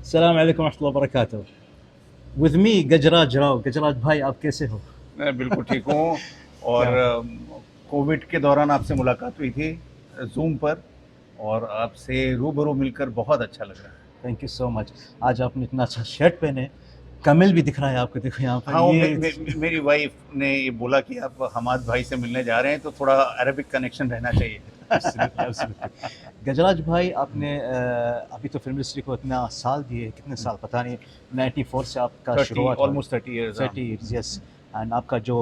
अस्सलाम वालेकुम रहमतुल्लाहि व बरकातहू। विद मी गजराज राव। गजराज भाई, आप कैसे हो? मैं बिल्कुल ठीक हूँ। और क्या? कोविड के दौरान आपसे मुलाकात हुई थी ज़ूम पर, और आपसे रूबरू मिलकर बहुत अच्छा लग रहा है। Thank you so much. आज आपने इतना अच्छा शर्ट पहने, कमिल भी दिख रहा है आपको, देखो यहाँ पर हाँ, वो ये। मेरी वाइफ ने ये बोला कि आप हमाद भाई से मिलने जा रहे हैं, तो थोड़ा अरबिक कनेक्शन रहना चाहिए। Absolutely, absolutely. गजराज भाई, आपने अभी तो फिल्म इंडस्ट्री को इतना साल दिए, कितने साल पता नहीं, 94 से आपका 30, शुरुआत हुआ। Almost 30 years. हाँ। 30 इयर्स, यस। एंड आपका जो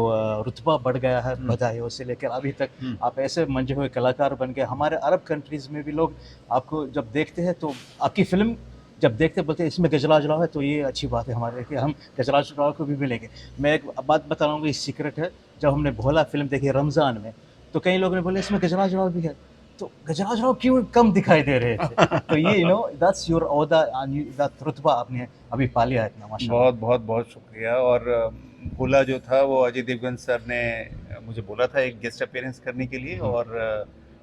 रुतबा बढ़ गया है हम्म, बधाइयों से लेकर अभी तक, हम्म। आप ऐसे मंजे हुए कलाकार बन गए। हमारे अरब कंट्रीज़ में भी लोग आपको जब देखते हैं तो आपकी फ़िल्म जब देखते हैं बोलते हैं इसमें गजराज राव है, तो ये अच्छी बात है हमारे लिए कि हम गजराज राव को भी मिलेंगे। मैं एक बात बता रहा हूँ, ये सीक्रेट है। जब हमने भोला फ़िल्म देखी रमज़ान में, तो कई लोगों ने बोले इसमें गजराज राव भी है, तो गजराज राव क्यों कम दिखाई दे रहे थे? तो ये दैट्स योर ओहदा एंड दैट रुतबा आपने अभी पा लिया है इतना, माशाल्लाह। बहुत बहुत बहुत शुक्रिया। और भोला जो था वो अजय देवगन सर ने मुझे बोला था एक गेस्ट अपीयरेंस करने के लिए, और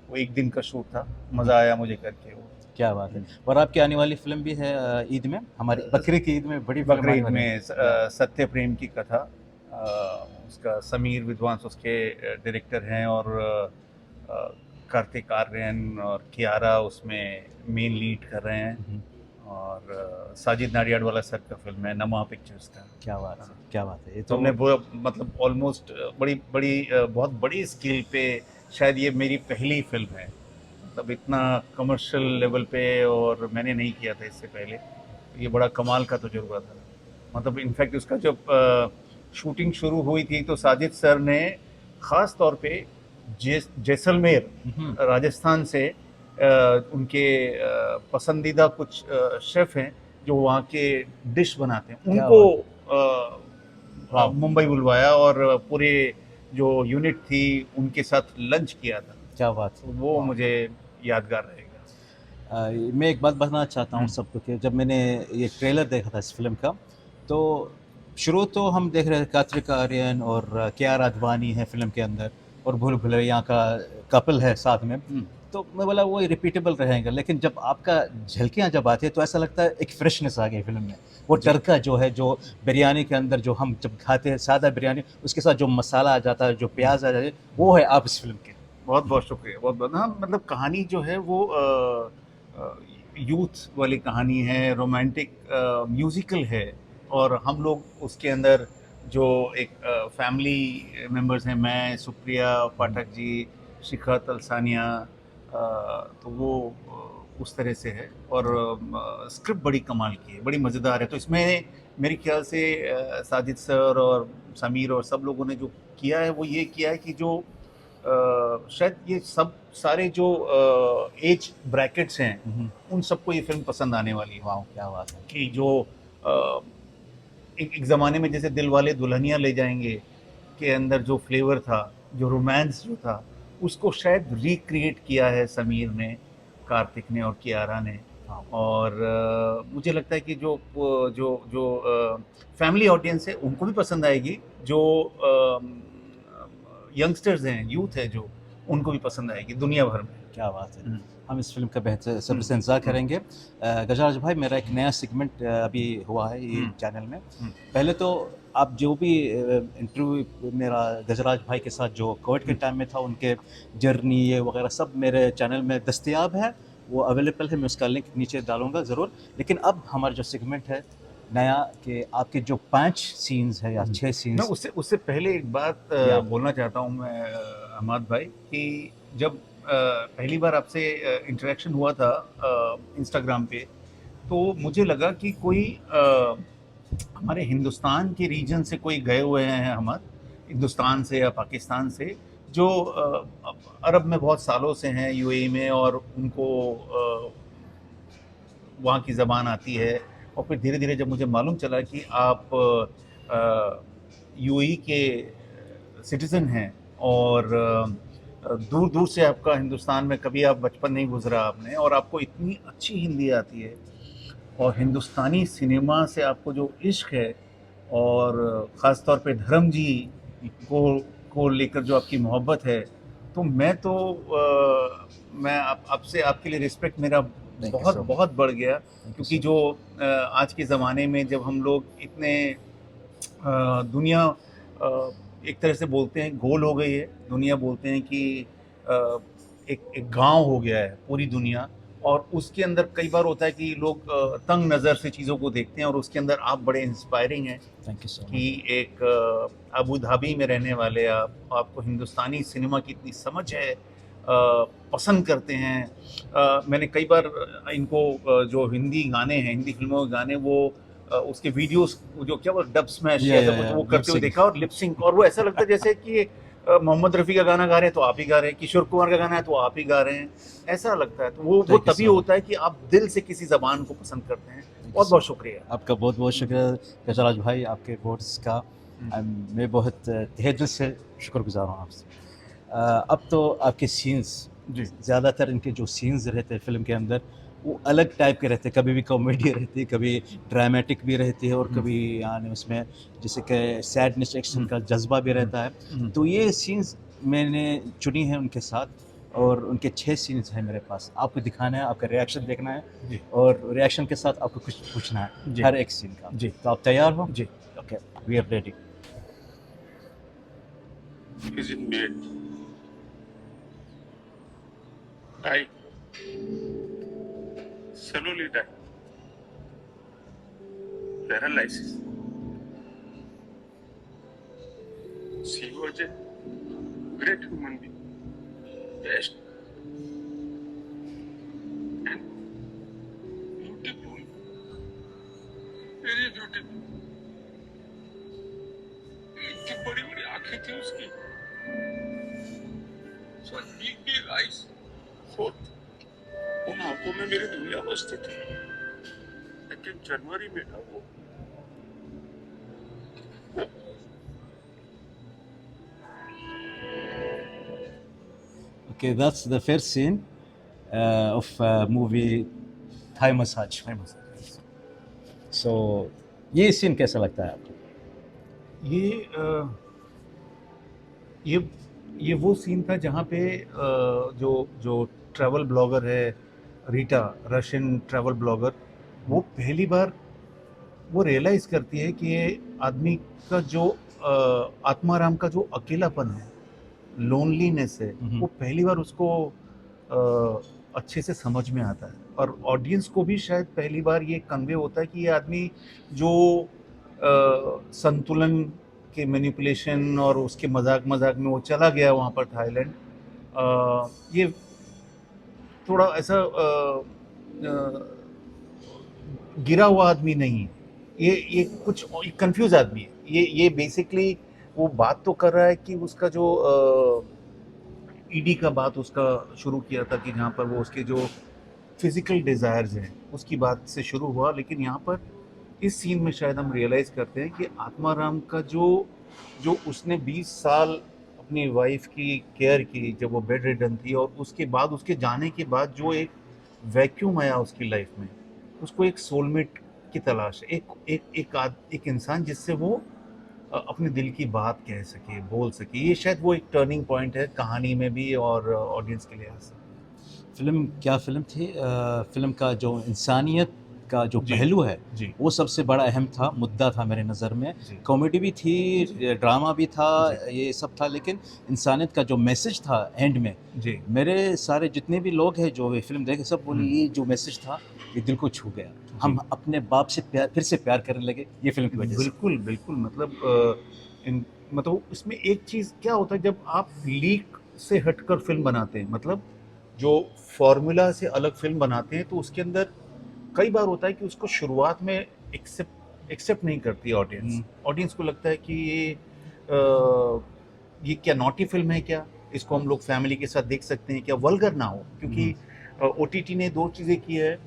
वो एक दिन का शूट था। मज़ा आया मुझे करके वो। क्या बात है। और आपकी आने वाली फिल्म भी है ईद में, हमारी बकरी की ईद में बड़ी फिल्म आने बकरीद वाली है। में या सत्य प्रेम की कथा। उसका समीर विद्वांस उसके डायरेक्टर हैं, और कार्तिक आर्यन और कियारा उसमें मेन लीड कर रहे हैं। और साजिद नाडियाडवाला सर का फिल्म है, नमा पिक्चर्स का। क्या बात है, क्या बात है, ये तो तो। हमने वो मतलब ऑलमोस्ट बड़ी बड़ी बहुत बड़ी स्केल पे, शायद ये मेरी पहली फिल्म है, मतलब इतना कमर्शियल लेवल पे, और मैंने नहीं किया था इससे पहले। ये बड़ा कमाल का तजुर्बा था। मतलब इनफैक्ट उसका जब शूटिंग शुरू हुई थी तो साजिद सर ने ख़ास तौर पे जैसलमेर हम्म। राजस्थान से उनके पसंदीदा कुछ शेफ़ हैं जो वहाँ के डिश बनाते हैं, क्या उनको बात है। वाह। मुंबई बुलवाया, और पूरे जो यूनिट थी उनके साथ लंच किया था। क्या बात तो है, वो वाह। मुझे यादगार रहेगा। मैं एक बात बताना चाहता हूँ हम्म, सबको कि जब मैंने ये ट्रेलर देखा था इस फिल्म का, तो शुरू तो हम देख रहे थे कार्तिक आर्यन और कियारा आडवाणी है फिल्म के अंदर, और भूल भुलैया का कपल है साथ में। हम्म। तो मैं बोला वो रिपीटेबल रहेगा, लेकिन जब आपका झलकियाँ जब आती है तो ऐसा लगता है एक फ्रेशनेस आ गई फिल्म में। वो जी। तड़का जो है, जो बिरयानी के अंदर जो हम जब खाते हैं सादा बिरयानी, उसके साथ जो मसाला आ जाता है, जो प्याज आ जाता है, वो है आप इस फिल्म के। बहुत बहुत शुक्रिया, बहुत बहुत। हाँ, मतलब कहानी जो है वो यूथ वाली कहानी है, रोमांटिक म्यूजिकल है। और हम लोग उसके अंदर जो एक फैमिली मेंबर्स हैं, मैं, सुप्रिया पाठक जी, शिखा तलसानिया, तो वो उस तरह से है। और स्क्रिप्ट बड़ी कमाल की है, बड़ी मज़ेदार है। तो इसमें मेरे ख्याल से साजिद सर और समीर और सब लोगों ने जो किया है वो ये किया है कि जो शायद ये सब सारे जो एज ब्रैकेट्स हैं हम्म। उन सबको ये फिल्म पसंद आने वाली है। वाह, क्या बात है। कि जो अ, एक ज़माने में जैसे दिल वाले दुल्हनिया ले जाएंगे के अंदर जो फ्लेवर था, जो रोमांस जो था, उसको शायद रिक्रिएट किया है समीर ने, कार्तिक ने और कियारा ने। हाँ। और मुझे लगता है कि जो जो फैमिली ऑडियंस है उनको भी पसंद आएगी, जो यंगस्टर्स हैं, यूथ है जो, उनको भी पसंद आएगी दुनिया भर में। क्या बात है। हम्म, हम इस फ़िल्म का बेहतर सब्र हम्म, से इंतज़ार हम्म, करेंगे। गजराज भाई, मेरा एक नया सेगमेंट अभी हुआ है ये हम्म, चैनल में। हम्म, पहले तो आप जो भी इंटरव्यू मेरा गजराज भाई के साथ जो कोविड के हम्म। टाइम में था, उनके जर्नी ये वगैरह सब मेरे चैनल में दस्तयाब है, वो अवेलेबल है, मैं उसका लिंक नीचे डालूँगा ज़रूर। लेकिन अब हमारा जो सेगमेंट है नया, कि आपके जो 5 सीन्स हैं या 6 मैं सीन्स। उससे उससे पहले एक बात या बोलना चाहता हूँ मैं, अहमद भाई, कि जब पहली बार आपसे इंटरेक्शन हुआ था इंस्टाग्राम पे, तो मुझे लगा कि कोई हमारे हिंदुस्तान के रीजन से कोई गए हुए हैं, हमारे हिंदुस्तान से या पाकिस्तान से, जो अरब में बहुत सालों से हैं, यूएई में, और उनको वहाँ की ज़बान आती है। और फिर धीरे धीरे जब मुझे मालूम चला कि आप यूएई के सिटीज़न हैं, और दूर दूर से आपका हिंदुस्तान में कभी आप बचपन नहीं गुजरा आपने, और आपको इतनी अच्छी हिंदी आती है, और हिंदुस्तानी सिनेमा से आपको जो इश्क है, और ख़ास तौर पे धर्म जी को को लेकर जो आपकी मोहब्बत है, तो मैं तो मैं आपसे आपके लिए रिस्पेक्ट मेरा you बहुत so much. बहुत बढ़ गया, Thank you क्योंकि so जो आज के ज़माने में जब हम लोग इतने दुनिया एक तरह से बोलते हैं गोल हो गई है, दुनिया बोलते हैं कि एक एक गांव हो गया है पूरी दुनिया, और उसके अंदर कई बार होता है कि लोग तंग नज़र से चीज़ों को देखते हैं, और उसके अंदर आप बड़े इंस्पायरिंग हैं Thank you so much. कि एक अबू धाबी में रहने वाले आपको हिंदुस्तानी सिनेमा की इतनी समझ है, पसंद करते हैं। मैंने कई बार इनको जो हिंदी गाने हैं, हिंदी फिल्मों के गाने, वो उसके वीडियोस जो क्या वो डब स्मैश Yeah, ऐसा yeah, कुछ yeah, वो lip करते हुए sync. देखा, और लिप सिंक, और वो ऐसा लगता है जैसे कि मोहम्मद रफ़ी का गाना गा रहे हैं तो आप ही गा रहे हैं, किशोर कुमार का गाना है तो आप ही गा रहे हैं, ऐसा लगता है। तो वो Thank you तभी so much. होता है कि आप दिल से किसी ज़बान को पसंद करते हैं। you बहुत so बहुत शुक्रिया। आपका बहुत बहुत शुक्रिया गजराज भाई, आपके वर्ड्स का मैं बहुत तहे दिल से शुक्रगुजार हूँ आपसे। अब तो आपके सीन्स, जी ज़्यादातर इनके जो सीन्स रहते हैं फिल्म के अंदर वो अलग टाइप के रहते हैं, कभी भी कॉमेडी रहती है, कभी ड्रामेटिक भी रहती है, और कभी यानी उसमें जैसे कि सैडनेस एक्शन का जज्बा भी रहता है। तो ये सीन्स मैंने चुनी है उनके साथ, और उनके 6 सीन्स हैं मेरे पास। आपको दिखाना है, आपका रिएक्शन देखना है, जी और रिएक्शन के साथ आपको कुछ पूछना है जी। हर एक सीन का। जी तो आप तैयार हो? जी। Okay, we are ready. Is it made? Die. Slowly die. Paralysis. She was a great human being. Best. And beautiful. Very beautiful. इतनी बड़ी बड़ी आंखें थी उसकी। So big eyes. उन आंखों में मेरी दुनिया बसती थी। लेकिन जनवरी में ना वो Okay, that's the first scene of movie Thai Massage. So ये सीन कैसा लगता है आपको? ये वो सीन था जहाँ पे जो जो ट्रैवल ब्लॉगर है रीटा, रशियन ट्रैवल ब्लॉगर, वो पहली बार वो रियलाइज़ करती है कि ये आदमी का जो आत्माराम का जो अकेलापन है, लोनलीनेस है, वो पहली बार उसको अच्छे से समझ में आता है, और ऑडियंस को भी शायद पहली बार ये कन्वे होता है कि ये आदमी जो संतुलन के मैनिपुलेशन और उसके मजाक में वो चला गया वहाँ पर थाईलैंड, ये थोड़ा ऐसा गिरा हुआ आदमी नहीं, ये कुछ कंफ्यूज आदमी है। ये बेसिकली वो बात तो कर रहा है कि उसका जो ईडी का बात उसका शुरू किया था कि जहाँ पर वो उसके जो फिजिकल डिज़ायर्स हैं उसकी बात से शुरू हुआ, लेकिन यहाँ पर इस सीन में शायद हम रियलाइज़ करते हैं कि आत्माराम का जो उसने 20 साल अपनी वाइफ की केयर की जब वो बेड रिडन थी, और उसके बाद उसके जाने के बाद जो एक वैक्यूम आया उसकी लाइफ में, उसको एक सोलमेट की तलाश है, एक इंसान जिससे वो अपने दिल की बात कह सके, बोल सके। ये शायद वो एक टर्निंग पॉइंट है कहानी में भी और ऑडियंस के लिहाज से। फिल्म क्या फिल्म थी? फिल्म का जो इंसानियत का जो जी, पहलू है जी वो सबसे बड़ा अहम था, मुद्दा था मेरे नज़र में। जी कॉमेडी भी थी, ड्रामा भी था, ये सब था, लेकिन इंसानियत का जो मैसेज था एंड में, जी मेरे सारे जितने भी लोग हैं जो ये फिल्म देखे सब बोले ये जो मैसेज था ये दिल को छू गया। हम अपने बाप से फिर से प्यार करने लगे ये फिल्म की वजह से। बिल्कुल बिल्कुल। मतलब इसमें एक चीज़ क्या होता है, जब आप लीक से हटकर फिल्म बनाते हैं, मतलब जो फॉर्मूला से अलग फिल्म बनाते हैं, तो उसके अंदर कई बार होता है कि उसको शुरुआत में एक्सेप्ट नहीं करती ऑडियंस को लगता है कि ये क्या नॉटी फिल्म है, क्या इसको हम लोग फैमिली के साथ देख सकते हैं, क्या वल्गर ना हो, क्योंकि OTT ने 2 चीज़ें की है,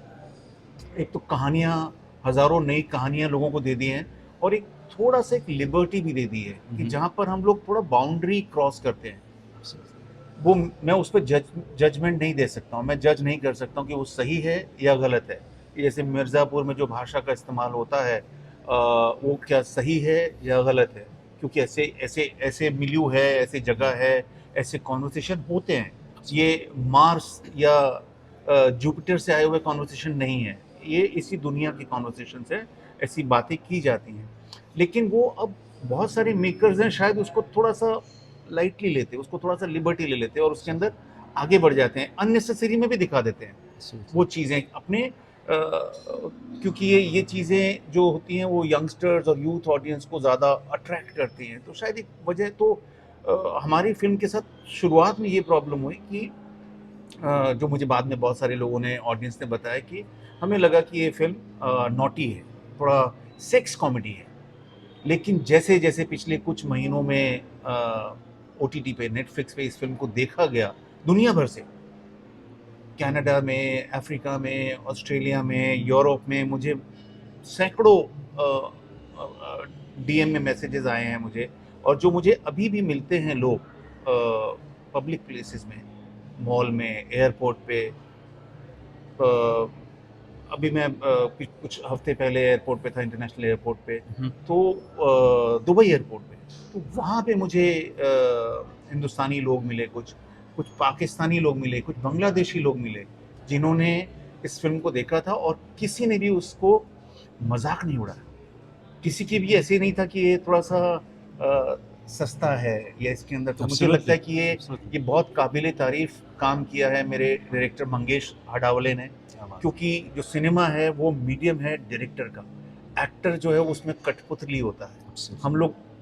एक तो कहानियाँ, हज़ारों नई कहानियाँ लोगों को दे दी हैं, और एक थोड़ा सा एक लिबर्टी भी दे दी है कि जहाँ पर हम लोग थोड़ा बाउंड्री क्रॉस करते हैं। वो मैं उस पर जजमेंट नहीं दे सकता हूँ, मैं जज नहीं कर सकता हूँ कि वो सही है या गलत है। जैसे मिर्ज़ापुर में जो भाषा का इस्तेमाल होता है वो क्या सही है या गलत है, क्योंकि ऐसे मिलियू है, ऐसे जगह है, ऐसे कॉन्वर्सेशन होते हैं। ये मार्स या जुपिटर से आए हुए कॉन्वर्सेशन नहीं है, ये इसी दुनिया की कॉन्वर्सेशन है, ऐसी बातें की जाती हैं। लेकिन वो अब बहुत सारे मेकर्स हैं शायद उसको थोड़ा सा लाइटली लेते हैं, उसको थोड़ा सा लिबर्टी ले लेते हैं और उसके अंदर आगे बढ़ जाते हैं, अननेसेसरी में भी दिखा देते हैं वो चीज़ें अपने क्योंकि ये चीज़ें जो होती हैं वो यंगस्टर्स और यूथ ऑडियंस को ज़्यादा अट्रैक्ट करती हैं। तो शायद एक वजह तो हमारी फिल्म के साथ शुरुआत में ये प्रॉब्लम हुई कि जो मुझे बाद में बहुत सारे लोगों ने, ऑडियंस ने बताया कि हमें लगा कि ये फिल्म नॉटी है, थोड़ा सेक्स कॉमेडी है। लेकिन जैसे जैसे पिछले कुछ महीनों में OTT पे, नेटफ्लिक्स पे इस फिल्म को देखा गया दुनिया भर से, कनाडा में, अफ्रीका में, ऑस्ट्रेलिया में, यूरोप में, मुझे सैकड़ों DM में मैसेजेस आए हैं मुझे, और जो मुझे अभी भी मिलते हैं लोग पब्लिक प्लेसेस में, मॉल में, एयरपोर्ट पे। अभी मैं कुछ हफ्ते पहले एयरपोर्ट पे था, इंटरनेशनल एयरपोर्ट पे, तो दुबई एयरपोर्ट पे, तो वहाँ पे मुझे हिंदुस्तानी लोग मिले, कुछ पाकिस्तानी लोग मिले, कुछ बांग्लादेशी लोग मिले, जिन्होंने इस फिल्म को देखा था और किसी ने भी उसको मजाक नहीं उड़ाया। किसी की भी ऐसे नहीं था कि ये थोड़ा सा सस्ता है या इसके अंदर, तो मुझे लगता है कि ये बहुत काबिल तारीफ काम किया है मेरे डायरेक्टर मंगेश हडावले ने, क्योंकि जो सिनेमा है वो मीडियम है डायरेक्टर का, एक्टर जो है उसमें कठपुतली होता है।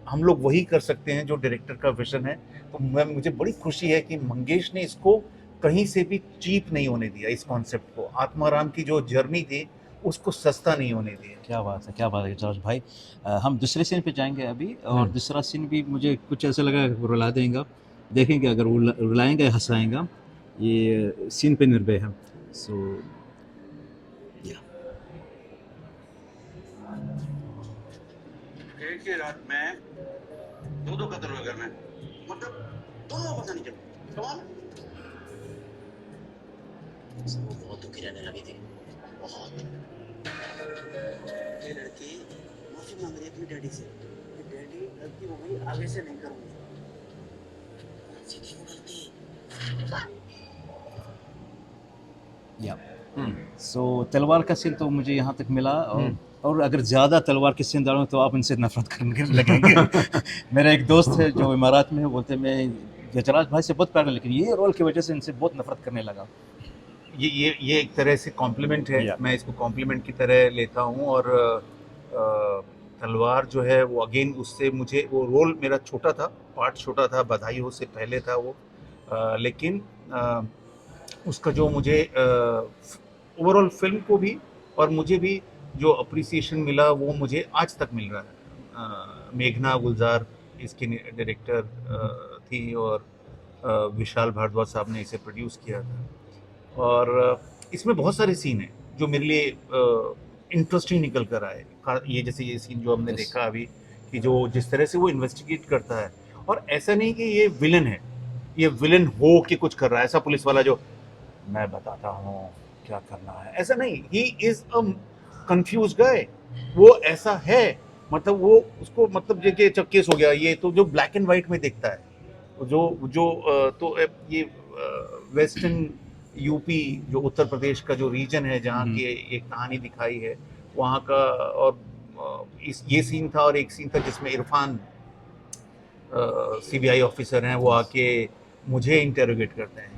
हम लोग वही कर सकते हैं जो डायरेक्टर का विजन है। तो मुझे बड़ी खुशी है कि मंगेश ने इसको कहीं से भी चीप नहीं होने दिया, इस कॉन्सेप्ट को। आत्माराम की जो जर्नी थी उसको सस्ता नहीं होने दिया। क्या बात है, क्या बात है गजराज भाई। हम दूसरे सीन पे जाएंगे अभी, और दूसरा सीन भी मुझे कुछ ऐसा लगा रुला देगा, देखेंगे अगर रुलाएंगे हंसाएगा, ये सीन पे निर्भय है। सो एक ही रात में दो कत्ल हुए घर में, मतलब दोनों पता नहीं चला। कमाल। वो बहुत दुखी रहने लगी थी, बहुत। ये लड़की माफी मांग रही है अपने डैडी से कि डैडी गलती हो गई, आगे से नहीं करूंगी। क्यों गलती? या सो तलवार का सीन तो मुझे यहाँ तक मिला, और अगर ज़्यादा तलवार के सीन डालूँ तो आप इनसे नफरत करने लगेंगे। मेरा एक दोस्त है जो इमारात में है, बोलते मैं गजराज भाई से बहुत प्यार है, लेकिन ये रोल की वजह से इनसे बहुत नफरत करने लगा। ये एक तरह से कॉम्प्लीमेंट है, मैं इसको कॉम्प्लीमेंट की तरह लेता हूँ। और तलवार जो है वो अगेन उससे मुझे, वो रोल मेरा छोटा था, पार्ट छोटा था, बधाई हो से पहले था वो, लेकिन उसका जो मुझे ओवरऑल फिल्म को भी और मुझे भी जो अप्रिसिएशन मिला वो मुझे आज तक मिल रहा है। मेघना गुलजार इसकी डायरेक्टर थी, और विशाल भारद्वाज साहब ने इसे प्रोड्यूस किया था। और इसमें बहुत सारे सीन हैं जो मेरे लिए इंटरेस्टिंग निकल कर आए। ये जैसे ये सीन जो हमने देखा अभी, कि जो जिस तरह से वो इन्वेस्टिगेट करता है, और ऐसा नहीं कि ये विलन है, ये विलन हो के कुछ कर रहा है, ऐसा पुलिस वाला जो मैं बताता हूँ क्या करना है, ऐसा नहीं। ही इज अ कंफ्यूज गाय, वो ऐसा है, मतलब वो उसको, मतलब जब केस हो गया, ये तो जो ब्लैक एंड व्हाइट में देखता है, तो ये वेस्टर्न यूपी जो उत्तर प्रदेश का जो रीजन है जहाँ की एक कहानी दिखाई है वहाँ का। और ये सीन था, और एक सीन था जिसमें इरफान CBI ऑफिसर हैं, वो आके मुझे इंटेरोगेट करते हैं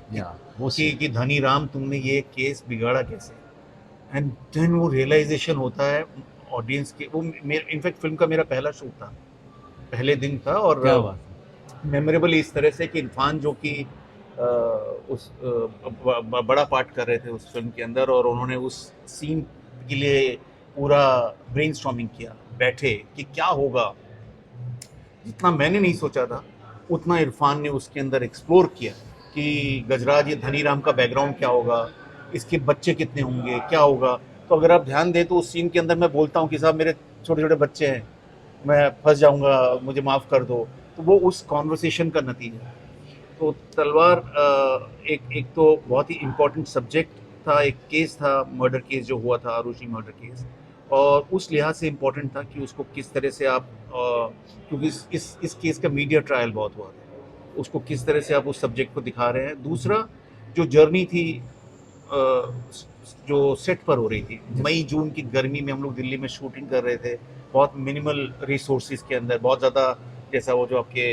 कि धनी राम तुमने ये केस बिगाड़ा कैसे। एंड देन वो रियलाइजेशन होता है ऑडियंस के। वो इनफैक्ट फिल्म का मेरा पहला शूट था, पहले दिन था, और मेमोरेबल इस तरह से कि इरफान जो कि उस बड़ा पार्ट कर रहे थे उस फिल्म के अंदर, और उन्होंने उस सीन के लिए पूरा ब्रेनस्टॉर्मिंग किया, बैठे कि क्या होगा। जितना मैंने नहीं सोचा था उतना इरफान ने उसके अंदर एक्सप्लोर किया कि गजराज ये धनी राम का बैकग्राउंड क्या होगा, इसके बच्चे कितने होंगे, क्या होगा। तो अगर आप ध्यान दें तो उस सीन के अंदर मैं बोलता हूँ कि साहब मेरे छोटे छोटे बच्चे हैं, मैं फंस जाऊँगा, मुझे माफ़ कर दो। तो वो उस कॉन्वर्सेशन का नतीजा। तो तलवार एक तो बहुत ही इम्पोर्टेंट सब्जेक्ट था, एक केस था, मर्डर केस जो हुआ था, आरुषि मर्डर केस, और उस लिहाज से इम्पोर्टेंट था कि उसको किस तरह से आप, क्योंकि इस केस का मीडिया ट्रायल बहुत हुआ था, उसको किस तरह से आप उस सब्जेक्ट को दिखा रहे हैं। दूसरा जो जर्नी थी जो सेट पर हो रही थी, मई जून की गर्मी में हम लोग दिल्ली में शूटिंग कर रहे थे, बहुत मिनिमल रिसोर्सेज के अंदर, बहुत ज़्यादा, जैसा वो जो आपके,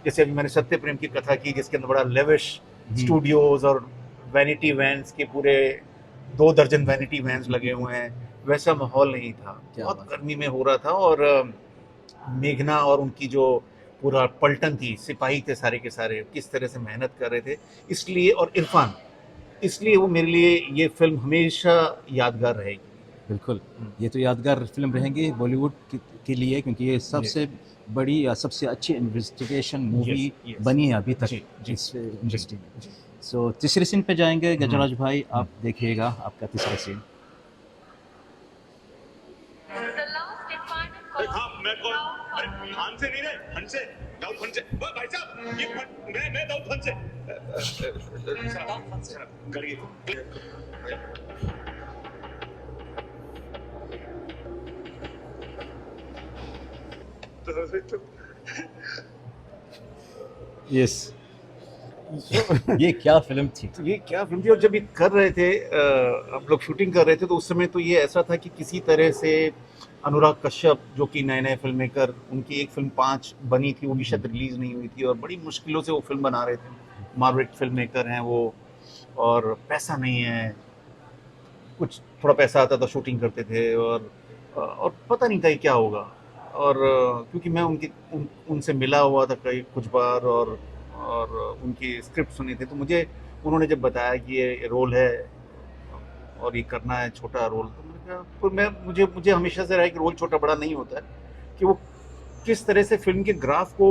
जैसे अभी मैंने सत्य प्रेम की कथा की जिसके अंदर बड़ा लेविश स्टूडियोज और वैनिटी वैन्स के पूरे 2 दर्जन वैनिटी वैन्स लगे हुए हैं, वैसा माहौल नहीं था, बहुत गर्मी में हो रहा था। और मेघना और उनकी जो पूरा पलटन थी, सिपाही थे सारे के सारे, किस तरह से मेहनत कर रहे थे, इसलिए, और इरफान, इसलिए वो मेरे लिए ये फिल्म हमेशा यादगार रहेगी। बिल्कुल, ये तो यादगार फिल्म रहेंगी बॉलीवुड के लिए, क्योंकि ये सबसे बड़ी या सबसे अच्छी इन्वेस्टिगेशन मूवी बनी है अभी तक इस इंडस्ट्री में। सो तीसरे सीन पे जाएंगे गजराज भाई, आप देखिएगा आपका तीसरा सीन। हाँ, मैं कौन? अरे खान से नहीं रे, हन से, दाऊद खान से। भाई साहब, ये मैं दाऊद खान से। करिए। यस, ये क्या फिल्म थी? तो ये क्या फिल्म थी, और जब ये कर रहे थे, हम लोग शूटिंग कर रहे थे, तो उस समय तो ये ऐसा था कि किसी तरह से अनुराग कश्यप, जो कि नए नए फिल्म मेकर, उनकी एक फिल्म 5 बनी थी, वो भी शायद रिलीज नहीं हुई थी, और बड़ी मुश्किलों से वो फिल्म बना रहे थे। मार्वरेट फिल्म मेकर हैं वो, और पैसा नहीं है, कुछ थोड़ा पैसा आता था शूटिंग करते थे, और पता नहीं था ये क्या होगा। और क्योंकि मैं उनसे मिला हुआ था कुछ बार, और उनकी स्क्रिप्ट सुनी थी, तो मुझे उन्होंने जब बताया कि ये रोल है और ये करना है छोटा रोल, तो मैंने कहा, फिर मुझे हमेशा से रहा है कि रोल छोटा बड़ा नहीं होता है, कि वो किस तरह से फिल्म के ग्राफ को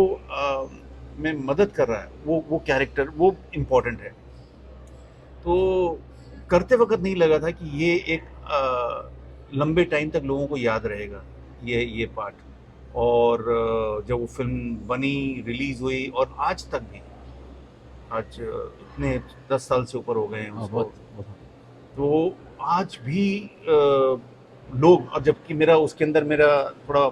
में मदद कर रहा है, वो कैरेक्टर, वो इम्पोर्टेंट है। तो करते वक्त नहीं लगा था कि ये एक लंबे टाइम तक लोगों को याद रहेगा ये पार्ट। और जब वो फिल्म बनी, रिलीज हुई, और आज तक भी, आज इतने 10 साल से ऊपर हो गए हैं उसको, तो आज भी लोग, और जबकि मेरा उसके अंदर मेरा थोड़ा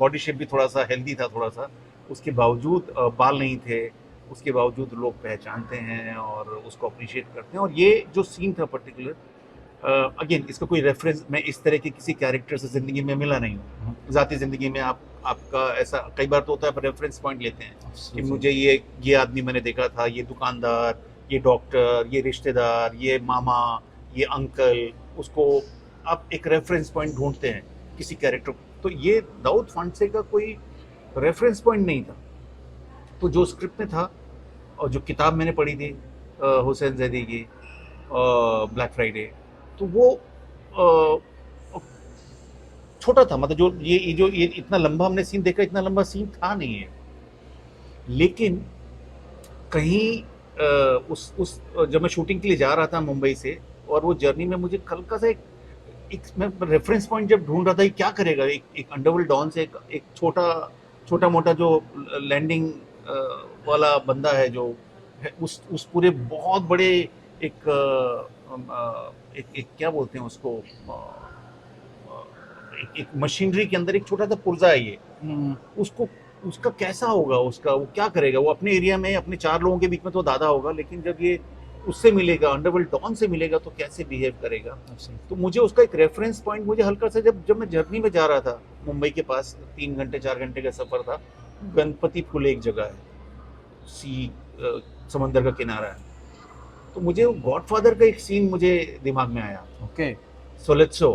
बॉडी शेप भी थोड़ा सा हेल्दी था, थोड़ा सा, उसके बावजूद बाल नहीं थे, उसके बावजूद लोग पहचानते हैं और उसको अप्रिशिएट करते हैं। और ये जो सीन था पर्टिकुलर, अगेन इसका कोई रेफरेंस मैं इस तरह के किसी कैरेक्टर से ज़िंदगी में मिला नहीं हूँ। ज़ाती ज़िंदगी में आपका ऐसा कई बार तो होता है, आप रेफरेंस पॉइंट लेते हैं कि मुझे ये आदमी मैंने देखा था, ये दुकानदार, ये डॉक्टर, ये रिश्तेदार, ये मामा, ये अंकल, उसको आप एक रेफरेंस पॉइंट ढूंढते हैं किसी कैरेक्टर को। तो ये दाऊद फांसे का कोई रेफरेंस पॉइंट नहीं था। तो जो स्क्रिप्ट में था और जो किताब मैंने पढ़ी थी हुसैन जैदी की, ब्लैक फ्राइडे, तो वो छोटा था, मतलब जो ये इतना लंबा हमने सीन देखा, इतना लंबा सीन था नहीं है, लेकिन कहीं उस जब मैं शूटिंग के लिए जा रहा था मुंबई से, और वो जर्नी में मुझे हल्का सा एक मैं रेफरेंस पॉइंट जब ढूंढ रहा था, क्या करेगा एक अंडरवर्ल्ड डॉन से एक छोटा मोटा जो लैंडिंग वाला बंदा है, जो है उस पूरे बहुत बड़े एक क्या बोलते हैं उसको, एक मशीनरी के अंदर एक छोटा सा पुर्जा है ये, उसका कैसा होगा, वो क्या करेगा, वो अपने एरिया में अपने 4 लोगों के बीच में तो दादा होगा, लेकिन जब ये उससे मिलेगा, अंडरवर्ल्ड डॉन से मिलेगा, तो कैसे बिहेव करेगा। तो मुझे उसका एक रेफरेंस पॉइंट मुझे हल्का सा, जब मैं जर्नी में जा रहा था मुंबई के पास, 3 घंटे 4 घंटे का सफर था, गणपति फुले एक जगह है, समंदर का किनारा है, तो मुझे गॉडफादर का एक सीन मुझे दिमाग में आया। ओके, सोलेत्सो,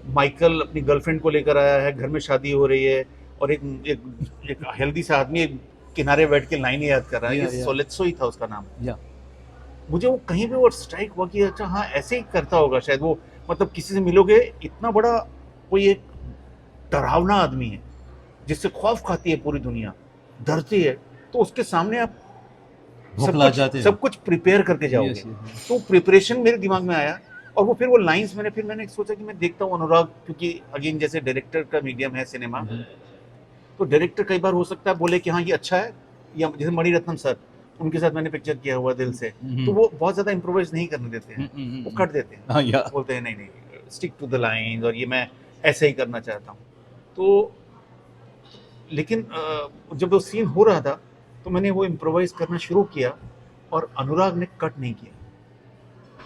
माइकल अपनी गर्लफ्रेंड को लेकर आया है, घर में शादी हो रही है, और एक हेल्दी सा आदमी किनारे बैठ के लाइनें याद कर रहा है, ये सोलेत्सो ही था उसका नाम। मुझे वो कहीं पे वो स्ट्राइक हुआ कि अच्छा हाँ, ऐसे ही करता होगा शायद वो, मतलब किसी से मिलोगे, इतना बड़ा कोई एक डरावना आदमी है जिससे खौफ खाती है पूरी दुनिया, डरती है, तो उसके सामने आप सब कुछ प्रिपेयर करके जाओगे। तो प्रिपरेशन मेरे दिमाग में आया, और वो फिर वो लाइंस मैंने सोचा कि मैं देखता हूँ अनुराग, क्योंकि अगेन जैसे डायरेक्टर का मीडियम है सिनेमा, तो डायरेक्टर कई बार हो सकता है बोले कि हाँ ये अच्छा है, या जैसे मणिरत्नम सर, उनके साथ मैंने पिक्चर किया हुआ दिल से, तो वो बहुत ज़्यादा इम्प्रोवाइज नहीं करने देते हैं, वो कट देते हैं, बोलते हैं नहीं स्टिक टू द लाइंस, और ये मैं ऐसे ही करना चाहता हूँ। तो लेकिन जब वो सीन हो रहा था, तो मैंने वो इम्प्रोवाइज करना शुरू किया, और अनुराग ने कट नहीं किया,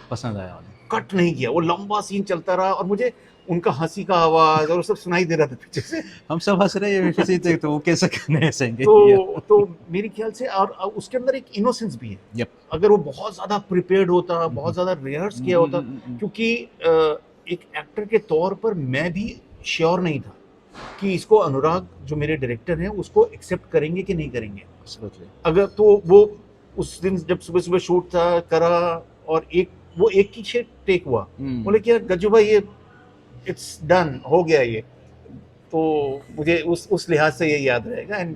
पसंद आया उन्हें। कट नहीं किया, वो लंबा सीन चलता रहा और मुझे उनका हंसी का आवाज और सब सुनाई दे रहा था पीछे से। हम सब हंस रहे हैं किसी थे, तो वो कैसे करने हंसेंगे। तो मेरे ख्याल से और उसके अंदर एक इनोसेंस भी है। Yep. अगर वो बहुत ज्यादा प्रिपेयर्ड होता, बहुत ज्यादा रिहर्स किया होता, क्योंकि एक एक्टर के तौर पर मैं भी श्योर नहीं था कि इसको अनुराग जो मेरे डायरेक्टर हैं उसको एक्सेप्ट करेंगे कि नहीं करेंगे। Absolutely. अगर तो वो उस दिन जब सुबह सुबह शूट था करा और एक ही टेक हुआ, बोले कि यार गज्जू भाई ये इट्स डन, हो गया ये। तो मुझे उस लिहाज से ये याद रहेगा। And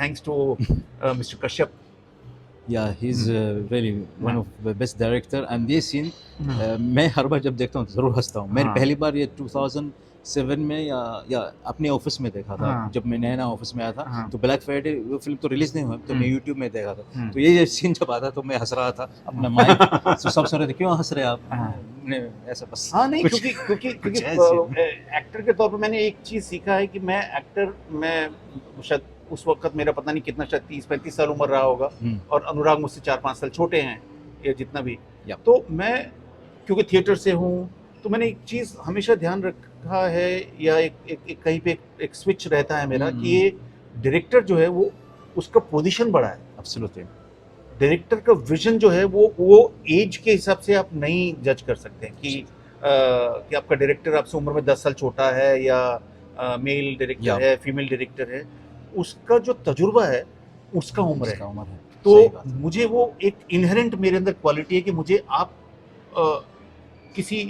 thanks to mister Kashyap. Yeah, he's really one of the best director. And ये सीन मैं हर बार जब देखता हूँ तो जरूर हंसता हूँ। मैंने पहली बार ये 2007 में या अपने ऑफिस में देखा था। जब मैं नया ऑफिस में आया था तो ब्लैक फ्राइडे वो फिल्म तो रिलीज नहीं हुआ, तो मैं यूट्यूब में देखा था। तो ये सीन जब आता तो मैं हंस रहा था अपना माइक। तो सब सुन रहे थे क्यों हंस रहे आप? मैंने ऐसा बस नहीं, क्योंकि एक्टर के तौर पर मैंने एक चीज सीखा है कि मैं शायद उस वक्त मेरा पता नहीं कितना, शायद 30-35 साल उम्र रहा होगा और अनुराग मुझसे 4-5 साल छोटे हैं या जितना भी। तो मैं क्योंकि थिएटर से हूँ तो मैंने एक चीज हमेशा ध्यान रखा है, या एक कहीं पे एक स्विच रहता है मेरा कि ये डायरेक्टर जो है वो उसका पोजीशन बड़ा है। एब्सोल्युटली। डायरेक्टर का विजन जो है वो एज के हिसाब से आप नहीं जज कर सकते हैं कि आपका डायरेक्टर आपसे उम्र में 10 साल छोटा है या मेल डायरेक्टर है, फीमेल डायरेक्टर है, उसका जो तजुर्बा है उसका उम्र है। तो मुझे वो एक इनहेरेंट मेरे अंदर क्वालिटी है कि मुझे आप किसी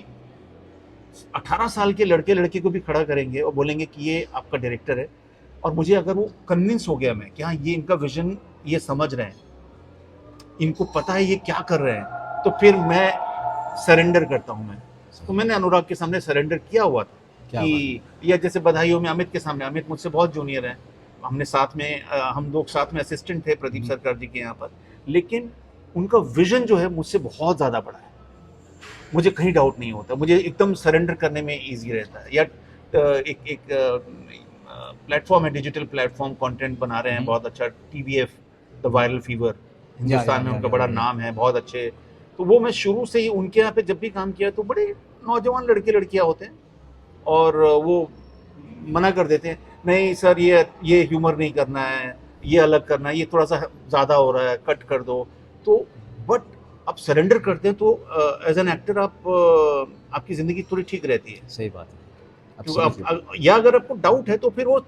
18 साल के लड़के को भी खड़ा करेंगे और बोलेंगे कि ये आपका डायरेक्टर है, और मुझे अगर वो कन्विंस हो गया मैं कि हाँ ये इनका विजन ये समझ रहे हैं, इनको पता है ये क्या कर रहे हैं, तो फिर मैं सरेंडर करता हूँ। मैं तो मैंने अनुराग के सामने सरेंडर किया हुआ था कि या जैसे बधाइयों में अमित के सामने, अमित मुझसे बहुत जूनियर है, हमने साथ में हम लोग साथ में असिस्टेंट थे प्रदीप सरकार जी के यहाँ पर, लेकिन उनका विजन जो है मुझसे बहुत ज़्यादा बड़ा है। मुझे कहीं डाउट नहीं होता, मुझे एकदम सरेंडर करने में इजी रहता है। या एक प्लेटफॉर्म है, डिजिटल प्लेटफॉर्म, कंटेंट बना रहे हैं बहुत अच्छा, TVF the viral fever, Hindustan में उनका बड़ा नाम है, बहुत अच्छे। तो वो मैं शुरू से ही उनके यहाँ पे जब भी काम किया तो बड़े नौजवान लड़के लड़कियाँ होते हैं और वो मना कर देते हैं, नहीं सर ये ह्यूमर नहीं करना है, ये अलग करना है, ये थोड़ा सा ज़्यादा हो रहा है, कट कर दो। तो बट आप सरेंडर करते हैं तो एज एन एक्टर आपकी ज़िंदगी थोड़ी ठीक रहती है। सही बात है। क्योंकि या अगर आपको डाउट है तो फिर वो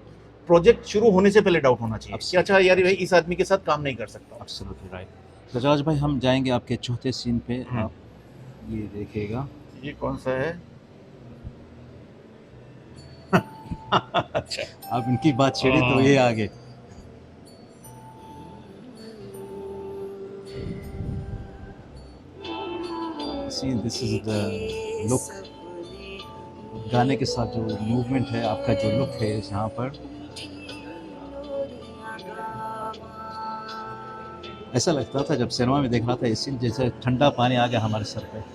प्रोजेक्ट शुरू होने से पहले डाउट होना चाहिए कि अच्छा यार भाई इस आदमी के साथ काम नहीं कर सकता। Absolutely right. गजराज भाई हम जाएंगे आपके चौथे सीन पे, आप ये देखिएगा। ये कौन सा है? अच्छा, आप इनकी बात छेड़े तो ये आगे। See, this is the look, गाने के साथ जो मूवमेंट है, आपका जो लुक है यहाँ पर, ऐसा लगता था जब सिनेमा में देख रहा था इस सीन जैसे ठंडा पानी आ गया हमारे सर पे।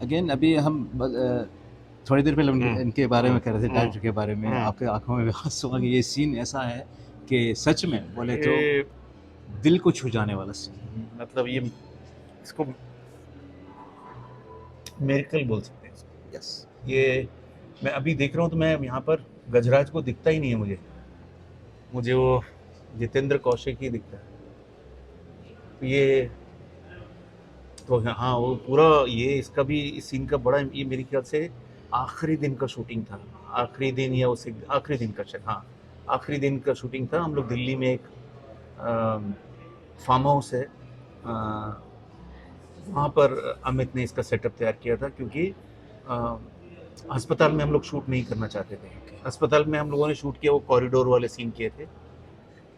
अगेन अभी हम थोड़ी देर पहले इनके बारे में कह रहे थे, डायरेक्टर के बारे में, आपके आंखों में आंसू आ गए। ये सीन ऐसा है कि सच में बोले तो दिल को छू जाने वाला सीन। मतलब ये इसको मिरेकल बोल सकते हैं। यस, ये मैं अभी देख रहा हूँ तो मैं यहाँ पर गजराज को दिखता ही नहीं है, मुझे वो जितेंद्र कौशिक ही दिखता है। ये तो हाँ वो पूरा ये इसका भी इस सीन का बड़ा, ये मेरे ख्याल से आखिरी दिन का शूटिंग था, आखिरी दिन या उससे आखिरी दिन का शायद, हाँ आखिरी दिन का शूटिंग था। हम लोग दिल्ली में एक फार्म हाउस है, वहाँ पर अमित ने इसका सेटअप तैयार किया था, क्योंकि अस्पताल में हम लोग शूट नहीं करना चाहते थे। अस्पताल में हम लोगों ने शूट किया, वो कॉरिडोर वाले सीन किए थे,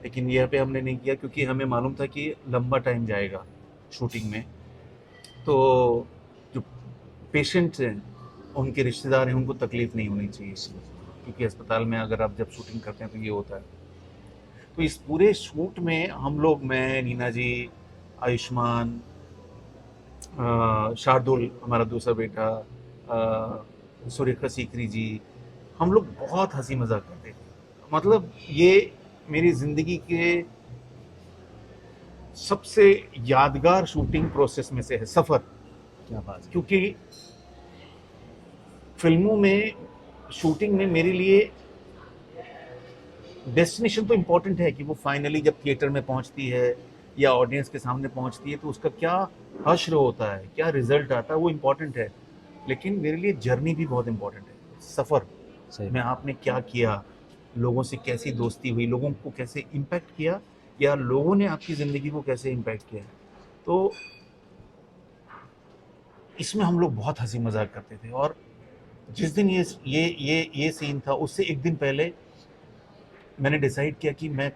लेकिन यहाँ पे हमने नहीं किया क्योंकि हमें मालूम था कि लंबा टाइम जाएगा शूटिंग में। तो जो पेशेंट्स हैं उनके रिश्तेदार हैं उनको तकलीफ नहीं होनी चाहिए, क्योंकि अस्पताल में अगर आप जब शूटिंग करते हैं तो ये होता है। तो इस पूरे शूट में हम लोग, मैं, नीना जी, आयुष्मान, शार्दुल हमारा दूसरा बेटा, सुरेखा सीकरी जी, हम लोग बहुत हंसी मजाक करते थे। मतलब ये मेरी ज़िंदगी के सबसे यादगार शूटिंग प्रोसेस में से है, सफ़र। क्या बात है। क्योंकि फिल्मों में, शूटिंग में मेरे लिए डेस्टिनेशन तो इम्पोर्टेंट है कि वो फाइनली जब थिएटर में पहुंचती है या ऑडियंस के सामने पहुंचती है तो उसका क्या हश्र होता है, क्या रिजल्ट आता है, वो इम्पोर्टेंट है। लेकिन मेरे लिए जर्नी भी बहुत इम्पोर्टेंट है, सफ़र सही में आपने क्या किया, लोगों से कैसी दोस्ती हुई, लोगों को कैसे इम्पैक्ट किया, या लोगों ने आपकी ज़िंदगी को कैसे इम्पैक्ट किया। तो इसमें हम लोग बहुत हंसी मजाक करते थे। और जिस दिन ये सीन था, उससे एक दिन पहले मैंने डिसाइड किया कि मैं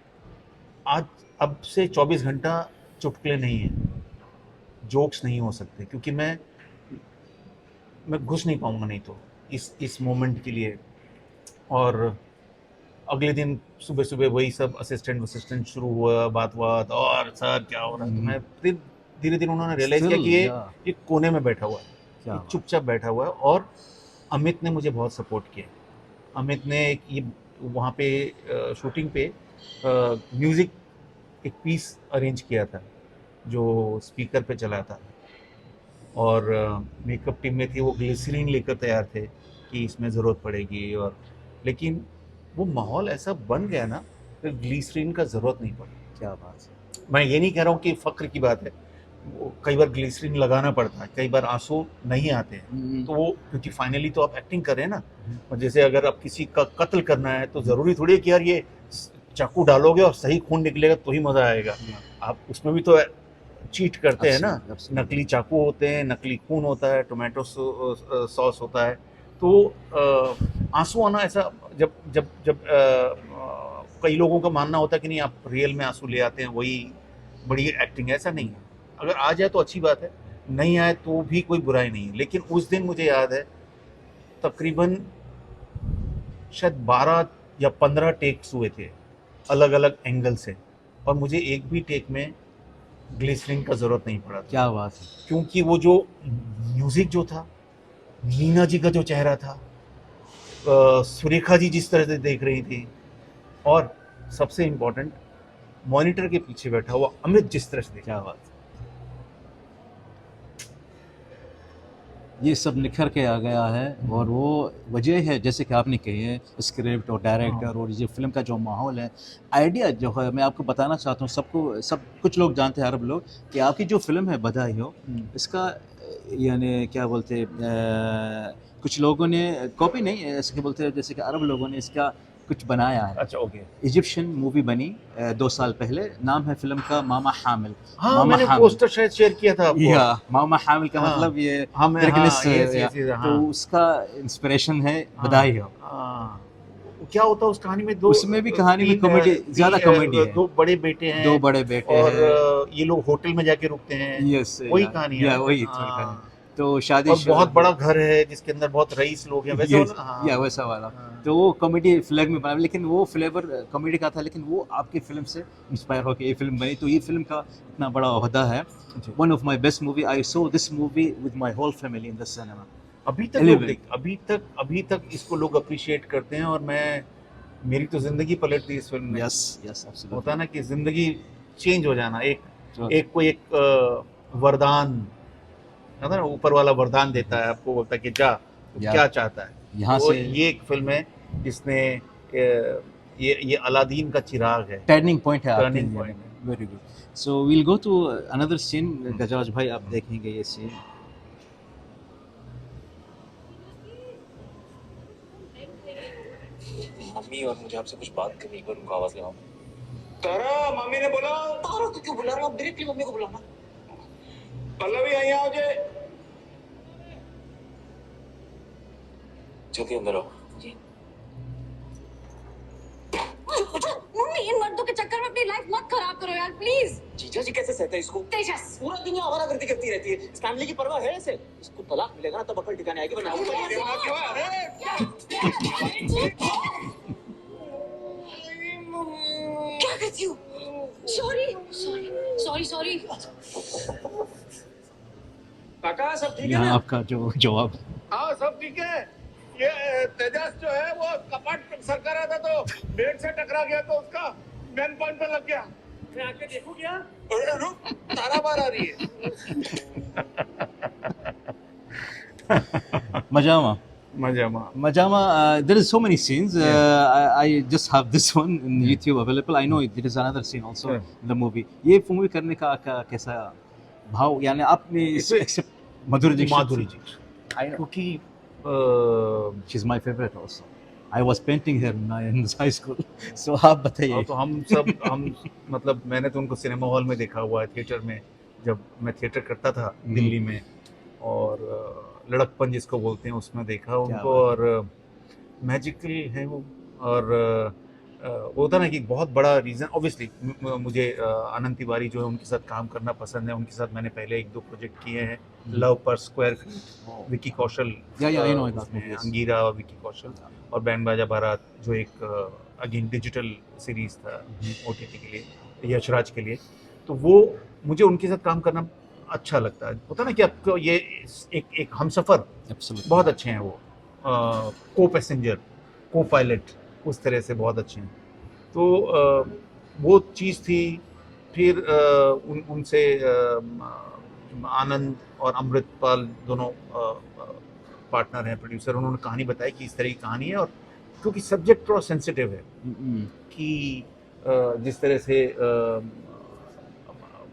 आज, अब से 24 घंटा चुटकुले नहीं है, जोक्स नहीं हो सकते, क्योंकि मैं घुस नहीं पाऊंगा नहीं तो इस मोमेंट के लिए। और अगले दिन सुबह सुबह वही सब असिस्टेंट शुरू हुआ, बात और सर क्या हो रहा है। तो मैं फिर धीरे धीरे उन्होंने रियलाइज किया कि ये कोने में बैठा हुआ है, क्या ये बात। चुपचाप बैठा हुआ है। और अमित ने मुझे बहुत सपोर्ट किया। अमित ने ये वहाँ पे शूटिंग पे म्यूज़िक एक पीस अरेंज किया था जो स्पीकर पे चला था। और मेकअप टीम में थी, वो ग्लिसरीन लेकर तैयार थे कि इसमें ज़रूरत पड़ेगी। और लेकिन वो माहौल ऐसा बन गया ना, फिर ग्लिसरीन का ज़रूरत नहीं पड़ी। क्या बात है। मैं ये नहीं कह रहा हूँ कि फ़ख्र की बात है, वो कई बार ग्लिसरीन लगाना पड़ता है, कई बार आंसू नहीं आते हैं। तो वो, क्योंकि फाइनली तो आप एक्टिंग कर रहे हैं ना। और जैसे अगर आप किसी का कत्ल करना है तो ज़रूरी थोड़ी है कि यार ये चाकू डालोगे और सही खून निकलेगा तो ही मज़ा आएगा। आप उसमें भी तो चीट करते हैं ना, नकली चाकू होते हैं, नकली खून होता है, टोमेटो सॉस होता है। तो आंसू आना ऐसा, जब जब जब कई लोगों का मानना होता है कि नहीं आप रियल में आंसू ले आते हैं, वही बड़ी एक्टिंग है। ऐसा नहीं है, अगर आ जाए तो अच्छी बात है, नहीं आए तो भी कोई बुराई नहीं है। लेकिन उस दिन मुझे याद है तकरीबन शायद 12 या 15 टेक्स हुए थे अलग अलग एंगल से, और मुझे एक भी टेक में ग्लिसरीन का ज़रूरत नहीं पड़ा था। क्या बात है। क्योंकि वो जो म्यूज़िक जो था, नीना जी का जो चेहरा था, सुरेखा जी जिस तरह से देख रही थी, और सबसे इम्पोर्टेंट मॉनिटर के पीछे बैठा हुआ अमित जिस तरह से देख। क्या बात है। ये सब निखर के आ गया है, और वो वजह है जैसे कि आपने कही है, स्क्रिप्ट और डायरेक्टर और ये फिल्म का जो माहौल है, आइडिया जो है, मैं आपको बताना चाहता हूँ सब कुछ लोग जानते हैं, अरब लोग, कि आपकी जो फिल्म है बधाई हो, इसका यानी क्या बोलते हैं, कुछ लोगों ने कॉपी नहीं, ऐसे क्या बोलते हैं, जैसे कि अरब लोगों ने इसका कुछ बनाया है। अच्छा, ओके। इजिप्शियन मूवी बनी 2 साल पहले, नाम है फिल्म का मामा हामिल। हाँ, मामा मैंने हामिल। पोस्टर शायद शेयर किया था आपको। या मामा हामिल का हाँ, मतलब ये हाँ, बिरगनिस, हाँ। तो उसका इंस्पिरेशन है बधाई हो। क्या होता है उस कहानी में? उसमें भी कहानी में कॉमेडी, ज्यादा कॉमेडी है। 2 बड़े बेटे हैं, 2 बड़े बेटे और हैं। ये लोग होटल में जाके रुकते हैं। यस, वही कहानी है। या वही हाँ। तो शादी, और बहुत बड़ा घर है जिसके अंदर बहुत रईस लोग हैं, वैसे वाला? हाँ। या वैसा वाला। हाँ। तो वो कॉमेडी फ्लैग में बना, लेकिन वो फ्लेवर कॉमेडी का था, लेकिन वो आपकी फिल्म से इंस्पायर होकर ये फिल्म बनी। तो ये फिल्म का इतना बड़ा ओहदा है। One of my best movie, I saw this movie with my whole family in the cinema. अभी तक इसको लोग अप्रिशिएट करते हैं, और मेरी तो जिंदगी पलट दी इस फिल्म में। Yes absolutely. होता है ना कि जिंदगी चेंज हो जाना, एक वरदान है ना, ऊपर वाला वरदान देता है आपको, बोलता है कि जा, क्या चाहता है। यहाँ से ये एक फिल्म है जिसने ये अलादीन का चिराग है, टर्निंग पॉइंट है। टर्निंग पॉइंट है। Very good. So we'll go to another scene. Gajraj भाई, आप देखेंगे ये सीन। मम्मी और मुझे आपसे कुछ बात करनी है, उनको आवाज लगाओ। तारा, मम्मी ने बोला। तारा को क्यों बुला रहा हूँ? डायरेक्टली मम्मी को बुलाना। पल्लवी यहीं आओ जे। जल्दी अंदर आओ। मम्मी, इन मर्दों के चक्कर में अपनी लाइफ मत खराब करो यार, प्लीज। जीजा जी कैसे सहते हैं इसको? तेजस पूरा दिन ये आवारागर्दी करती रहती है। इस फैमिली की परवाह है इसे? इसको तलाक मिलेगा ना तब अकल ठिकाने आएगी, वरना क्या करती हूँ? Sorry sorry sorry sorry. काका सब ठीक है यहाँ ना? आपका जो जवाब। हाँ सब ठीक है। ये तेजस जो है वो कपाट सरका रहा था तो बेड से टकरा गया तो उसका गन पॉइंट पे लग गया। मैं आके देखूं क्या? अरे रुक, तारा बार आ रही है। Majama. मजामा There is so many scenes. I just have this one in YouTube available. I know there is another scene also Yeah. in the movie. ये मूवी करने का कैसा भाव, यानी आपने accept Madhuri Dixit? Madhuri ji, I know. क्योंकि She's my favorite also. I was painting her in high school. So आप बताइए। तो हम मतलब मैंने तो उनको सिनेमा हॉल में देखा हुआ है, थिएटर में, जब मैं थिएटर करता था दिल्ली में, और लड़कपन जिसको बोलते हैं उसमें देखा उनको, और मैजिकल है वो। और वो होता ना कि बहुत बड़ा रीज़न, ऑब्वियसली मुझे आनंद तिवारी जो है उनके साथ काम करना पसंद है। उनके साथ मैंने पहले 1-2 प्रोजेक्ट किए हैं, लव पर square feet, Vicky Kaushal, I know that उसमें movie, yes. अंगीरा और विकी कौशल, और बैंड बाजा बारात जो एक अगेन डिजिटल सीरीज था OTT के लिए, यशराज के लिए। तो वो मुझे उनके साथ काम करना अच्छा लगता है। होता ना कि आपको ये एक हमसफर Absolutely. बहुत अच्छे हैं वो, को पैसेंजर, को पायलट, उस तरह से बहुत अच्छे हैं। तो वो चीज़ थी। फिर उनसे आनंद और अमृतपाल दोनों पार्टनर हैं, प्रोड्यूसर। उन्होंने कहानी बताई कि इस तरह की कहानी है, और क्योंकि सब्जेक्ट थोड़ा सेंसिटिव है कि जिस तरह से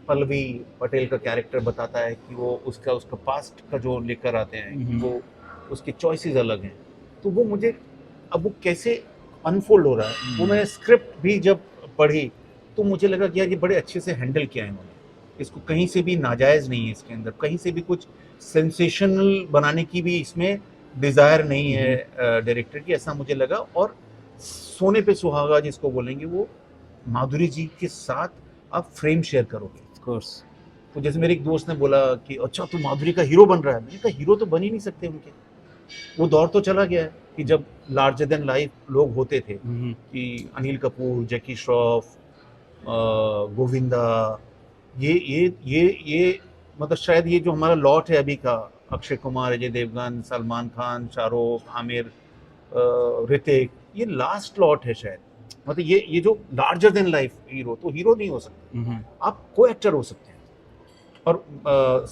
पल्लवी पटेल का कैरेक्टर बताता है कि वो उसका पास्ट का जो लेकर आते हैं, कि वो उसकी चॉइसेस अलग हैं। तो वो मुझे अब वो कैसे अनफोल्ड हो रहा है, वो मैंने स्क्रिप्ट भी जब पढ़ी तो मुझे लगा कि यार ये बड़े अच्छे से हैंडल किया है इन्होंने, इसको कहीं से भी नाजायज़ नहीं है, इसके अंदर कहीं से भी कुछ सेंसेशनल बनाने की भी इसमें डिज़ायर नहीं है डायरेक्टर की, ऐसा मुझे लगा। और सोने पे सुहागा जिसको बोलेंगे, वो माधुरी जी के साथ आप फ्रेम शेयर करोगे। Of course. तो जैसे मेरे एक दोस्त ने बोला कि अच्छा तू माधुरी का हीरो बन रहा है, मैंने कहा हीरो तो बन ही नहीं सकते उनके। वो दौर तो चला गया है कि जब लार्जर देन लाइफ लोग होते थे, कि अनिल कपूर, जैकी श्रॉफ, गोविंदा, ये मतलब शायद ये जो हमारा लॉट है अभी का, अक्षय कुमार, अजय देवगन, सलमान खान, शाहरुख, आमिर, ऋतिक, ये लास्ट लॉट है शायद। मतलब ये जो लार्जर देन लाइफ हीरो, तो हीरो नहीं हो सकते, आप को एक्टर हो सकते हैं। और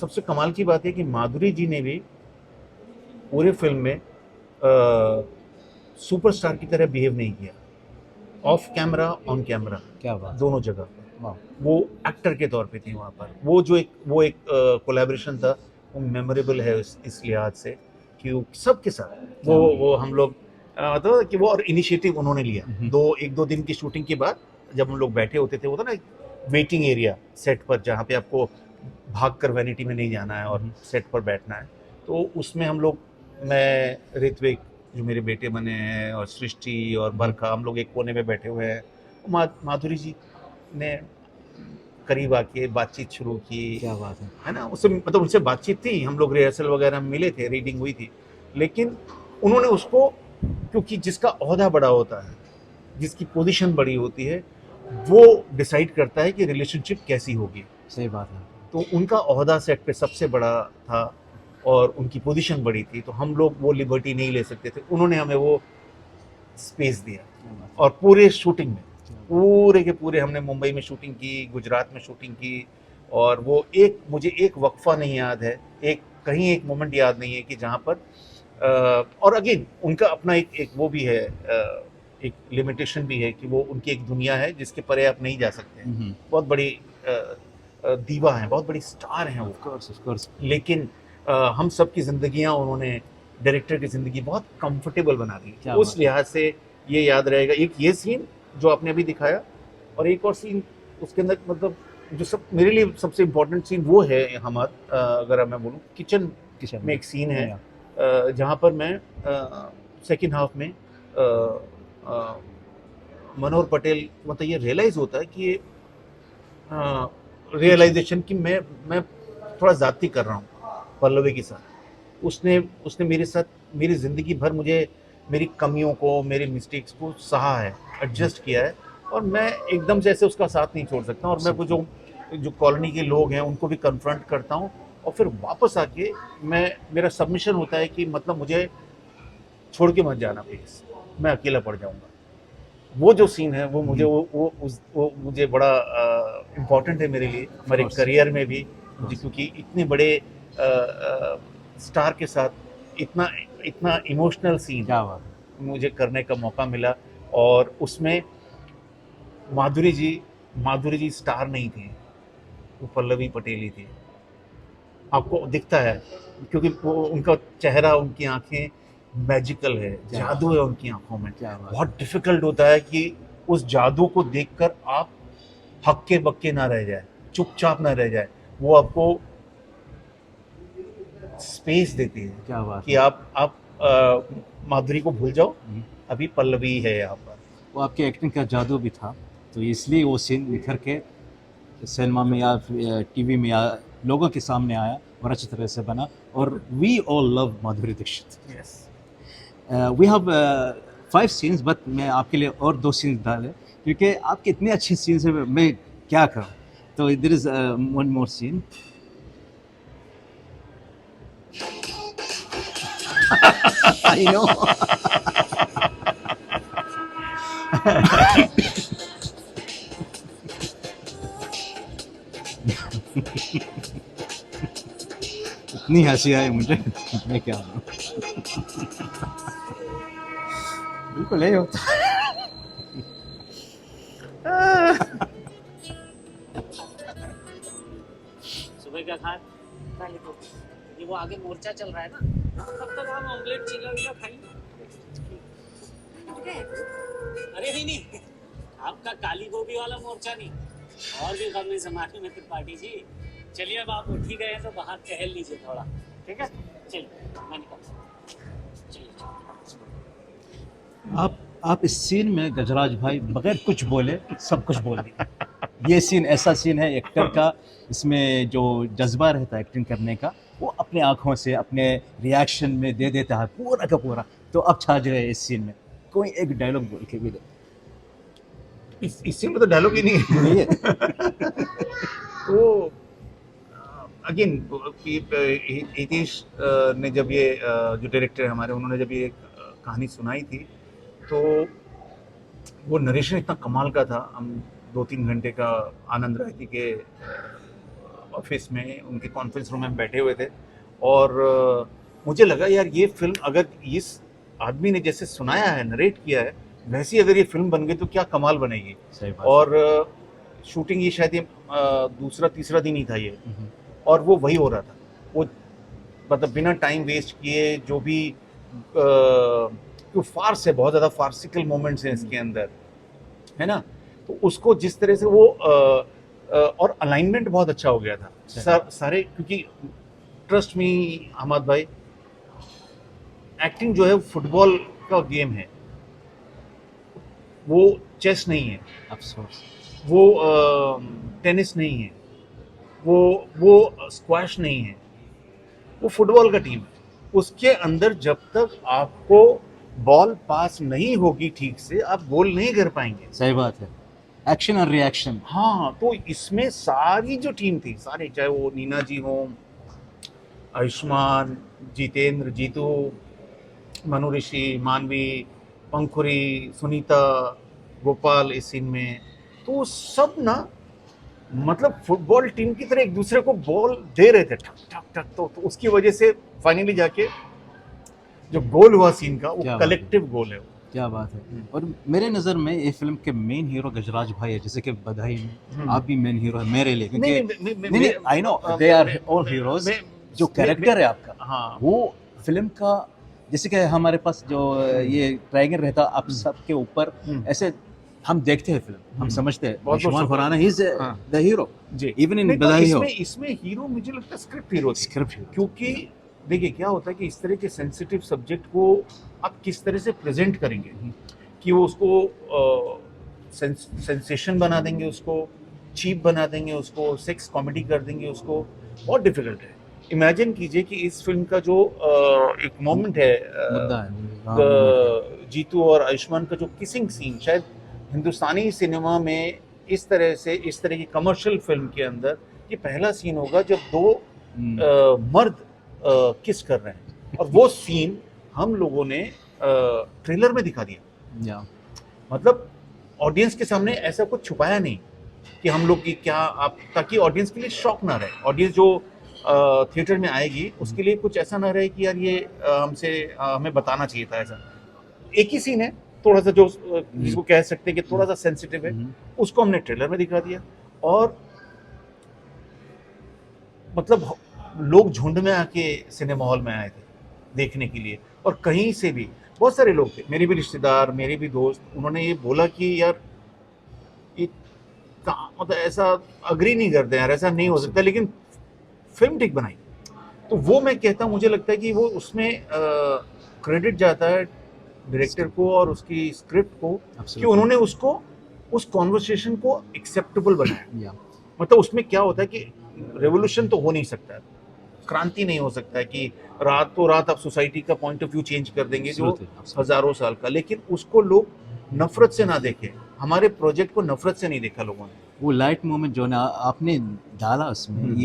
सबसे कमाल की बात है कि माधुरी जी ने भी पूरे फिल्म में सुपरस्टार की तरह बिहेव नहीं किया, ऑफ कैमरा ऑन कैमरा, क्या बात। दोनों जगह वाह। वो एक्टर के तौर पे थी वहाँ पर। वो जो एक कोलैबोरेशन था, वो मेमोरेबल है इस लिहाज से कि सबके साथ वो हम लोग मतलब कि वो, और इनिशिएटिव उन्होंने लिया। 1-2 दिन की शूटिंग के बाद जब हम लोग बैठे होते थे, वो था ना वेटिंग एरिया सेट पर, जहाँ पे आपको भाग कर वैनिटी में नहीं जाना है और सेट पर बैठना है, तो उसमें हम लोग, मैं, ऋत्विक जो मेरे बेटे बने हैं, और सृष्टि और बरखा, हम लोग एक कोने में बैठे हुए हैं। माधुरी जी ने करीब आके बातचीत शुरू की। क्या बात है ना, उससे मतलब उनसे बातचीत थी, हम लोग रिहर्सल वगैरह में मिले थे, रीडिंग हुई थी, लेकिन उन्होंने उसको, क्योंकि जिसका ओहदा बड़ा होता है, जिसकी पोजीशन बड़ी होती है, वो डिसाइड करता है कि रिलेशनशिप कैसी होगी। सही बात है। तो उनका ओहदा सेट पे सबसे बड़ा था और उनकी पोजीशन बड़ी थी, तो हम लोग वो लिबर्टी नहीं ले सकते थे। उन्होंने हमें वो स्पेस दिया, और पूरे शूटिंग में पूरे के पूरे हमने मुंबई में शूटिंग की, गुजरात में शूटिंग की, और वो मुझे एक वक्फा नहीं याद है, कहीं एक मोमेंट याद नहीं है कि जहाँ पर और अगेन उनका अपना एक वो भी है, एक लिमिटेशन भी है कि वो उनकी एक दुनिया है जिसके परे आप नहीं जा सकते हैं। बहुत बड़ी दीवा हैं, बहुत बड़ी स्टार हैं वो, Of course. लेकिन हम सब की ज़िंदगियाँ उन्होंने, डायरेक्टर की ज़िंदगी बहुत कंफर्टेबल बना दी। उस लिहाज से ये याद रहेगा। एक ये सीन जो आपने अभी दिखाया, और एक और सीन उसके अंदर, मतलब जो मेरे लिए सबसे इम्पोर्टेंट सीन वो है हमारा, अगर मैं बोलूँ, किचन में एक सीन है जहाँ पर मैं सेकेंड हाफ में मनोहर पटेल, मतलब ये रियलाइज़ होता है कि ये रियलाइजेशन कि मैं थोड़ा ज़्यादती कर रहा हूँ पल्लवी के साथ। उसने उसने मेरे साथ मेरी ज़िंदगी भर मुझे मेरी कमियों को, मेरे मिस्टेक्स को सहा है, एडजस्ट किया है, और मैं एकदम से ऐसे उसका साथ नहीं छोड़ सकता। और मैं वो जो कॉलोनी के लोग हैं उनको भी कन्फ्रंट करता हूँ, और फिर वापस आके मेरा सबमिशन होता है कि मतलब मुझे छोड़ के मत जाना प्लीज़, मैं अकेला पड़ जाऊँगा। वो जो सीन है वो मुझे वो मुझे बड़ा इम्पोर्टेंट है मेरे लिए, मेरे करियर में भी, क्योंकि इतने बड़े स्टार के साथ इतना इमोशनल सीन क्या बात है। मुझे करने का मौका मिला। और उसमें माधुरी जी स्टार नहीं थी, वो पल्लवी पटेल ही थी। आपको दिखता है क्योंकि वो उनका चेहरा, उनकी आंखें मैजिकल है, जादू है उनकी आंखों में। बहुत डिफिकल्ट होता है कि उस जादू को देखकर आप हक्के बक्के ना रह जाए, चुपचाप ना रह जाए। वो आपको स्पेस देती है क्या बात कि आप माधुरी को भूल जाओ, अभी पल्लवी है यहाँ पर। वो आपके एक्टिंग का जादू भी था, तो इसलिए वो सीन निखर के सिनेमा में या टीवी में या लोगों के सामने आया और अच्छी तरह से बना। और we all love Madhuri Dixit. We have 5 scenes, but मैं आपके लिए और 2 सीन्स डाले क्योंकि आपके इतने अच्छे सीन्स हैं, मैं क्या करूं। तो there is one more scene. I know. इतनी हंसी आई मुझे, मैं क्या बोलूं। बिल्कुल यही होता है। सुबह क्या खाए? पहले तो ये वो आगे मोर्चा चल रहा है ना, तब तक हम ऑमलेट चीला वीला खाएंगे। अरे नहीं, आपका काली गोभी वाला मोर्चा नहीं, और भी गम है जमाने में त्रिपाठी जी। चलिए अब आप उठ ही गए हैं तो बाहर टहल लीजिए थोड़ा, ठीक है? चलिए मैं निकलता हूँ। चलिए। आप इस सीन में गजराज भाई बगैर कुछ बोले सब कुछ बोल दिया। ये सीन ऐसा सीन है एक्टर का, इसमें जो जज्बा रहता है एक्टिंग करने का, वो अपने आंखों से अपने रिएक्शन में दे देता है पूरा का पूरा। तो अब छा जाए इस सीन में, कोई एक डायलॉग बोल के भी दे। इस सीन में तो डायलॉग ही नहीं है। नहीं है। तो अगेन हितेश ने जब ये जो डायरेक्टर है हमारे, उन्होंने जब ये कहानी सुनाई थी, तो वो नरेशन इतना कमाल का था। हम 2-3 घंटे का आनंद रायती के ऑफिस में, उनके कॉन्फ्रेंस रूम में बैठे हुए थे, और मुझे लगा यार ये फिल्म अगर इस आदमी ने जैसे सुनाया है, नरेट किया है, वैसी अगर ये फिल्म बन गई तो क्या कमाल बनेगी। सही बात। और शूटिंग ये शायद ये दूसरा तीसरा दिन ही था ये, और वो वही हो रहा था। वो मतलब बिना टाइम वेस्ट किए, जो भी फार्स है, बहुत ज़्यादा फार्सिकल मोमेंट्स हैं इसके अंदर, है ना, तो उसको जिस तरह से वो और अलाइनमेंट बहुत अच्छा हो गया था सारे। क्योंकि ट्रस्ट मी अहमद भाई, एक्टिंग जो है फुटबॉल का गेम है, वो चेस नहीं है, अफसोस। वो टेनिस नहीं है, वो स्क्वैश नहीं है, वो फुटबॉल का टीम है। उसके अंदर जब तक आपको बॉल पास नहीं होगी ठीक से, आप गोल नहीं कर पाएंगे। सही बात है, एक्शन और रिएक्शन। हाँ, तो इसमें सारी जो टीम थी, सारे, चाहे वो नीना जी हों, आयुष्मान, जितेंद्र, जीतू, मनु ऋषि, मानवी, पंखुरी, सुनीता, गोपाल इस सीन में, तो सब ना मतलब फुटबॉल टीम की तरह एक दूसरे को बॉल दे रहे थे, ठक ठक ठक। तो उसकी वजह से फाइनली जाके जो गोल हुआ सीन का, वो कलेक्टिव गोल है। क्या बात है। और मेरे नज़र में ये फिल्म के मेन हीरो गजराज भाई है, जैसे कि बधाई में आप भी मेन हीरो है मेरे लिए, क्योंकि नहीं I know they are all heroes. जो कैरेक्टर है आपका, हाँ, वो फिल्म का, जैसे कि हमारे पास जो ये ट्रायंगल रहता आप सबके ऊपर, ऐसे हम देखते हैं फिल्म, हम समझते हैं Ayushmann Khurrana he is the hero ji, even in Badhaai Ho. इसमें हीरो मुझे लगता है स्क्रिप्ट हीरो, क्योंकि देखिए क्या होता है कि इस तरह के सेंसिटिव सब्जेक्ट को आप किस तरह से प्रेजेंट करेंगे, कि वो उसको सेंसेशन बना देंगे उसको, चीप बना देंगे उसको, सेक्स कॉमेडी कर देंगे उसको, बहुत डिफिकल्ट है। इमेजिन कीजिए कि इस फिल्म का जो एक मोमेंट है, मुद्दा है जीतू और आयुष्मान का जो किसिंग सीन, शायद हिंदुस्तानी सिनेमा में इस तरह की कमर्शियल फिल्म के अंदर ये पहला सीन होगा जब दो मर्द किस कर रहे हैं, और वो सीन हम लोगों ने ट्रेलर में दिखा दिया। या मतलब ऑडियंस के सामने ऐसा कुछ छुपाया नहीं कि हम लोग की क्या आप, ताकि ऑडियंस के लिए शॉक ना रहे। ऑडियंस जो थिएटर में आएगी उसके लिए कुछ ऐसा ना रहे कि यार ये हमें बताना चाहिए था ऐसा। एक ही सीन है थोड़ा सा जो जिसको कह सकते हैं कि थोड़ा सा सेंसिटिव है, उसको हमने ट्रेलर में दिखा दिया, और मतलब लोग झुंड में आके सिनेमा हॉल में आए थे देखने के लिए, और कहीं से भी बहुत सारे लोग थे, मेरे भी रिश्तेदार, मेरे भी दोस्त, उन्होंने ये बोला कि यार ये मतलब ऐसा अग्री नहीं करते यार, ऐसा नहीं हो सकता, लेकिन फिल्म ठीक बनाई। तो वो मैं कहता हूँ, मुझे लगता है कि वो उसमें क्रेडिट जाता है डायरेक्टर को और उसकी स्क्रिप्ट को कि उन्होंने उसको उस कॉन्वर्सेशन को एक्सेप्टेबल बनाया। मतलब उसमें क्या होता है कि रेवोल्यूशन तो हो नहीं सकता, क्रांति नहीं हो सकता है कि रात आप सोसाइटी का पॉइंट ऑफ व्यू चेंज कर देंगे जो हजारों साल का, लेकिन उसको लोग नफरत से ना देखें। हमारे प्रोजेक्ट को नफरत से नहीं देखा लोगों ने। वो लाइट मोमेंट जो ना आपने डाला उसमें,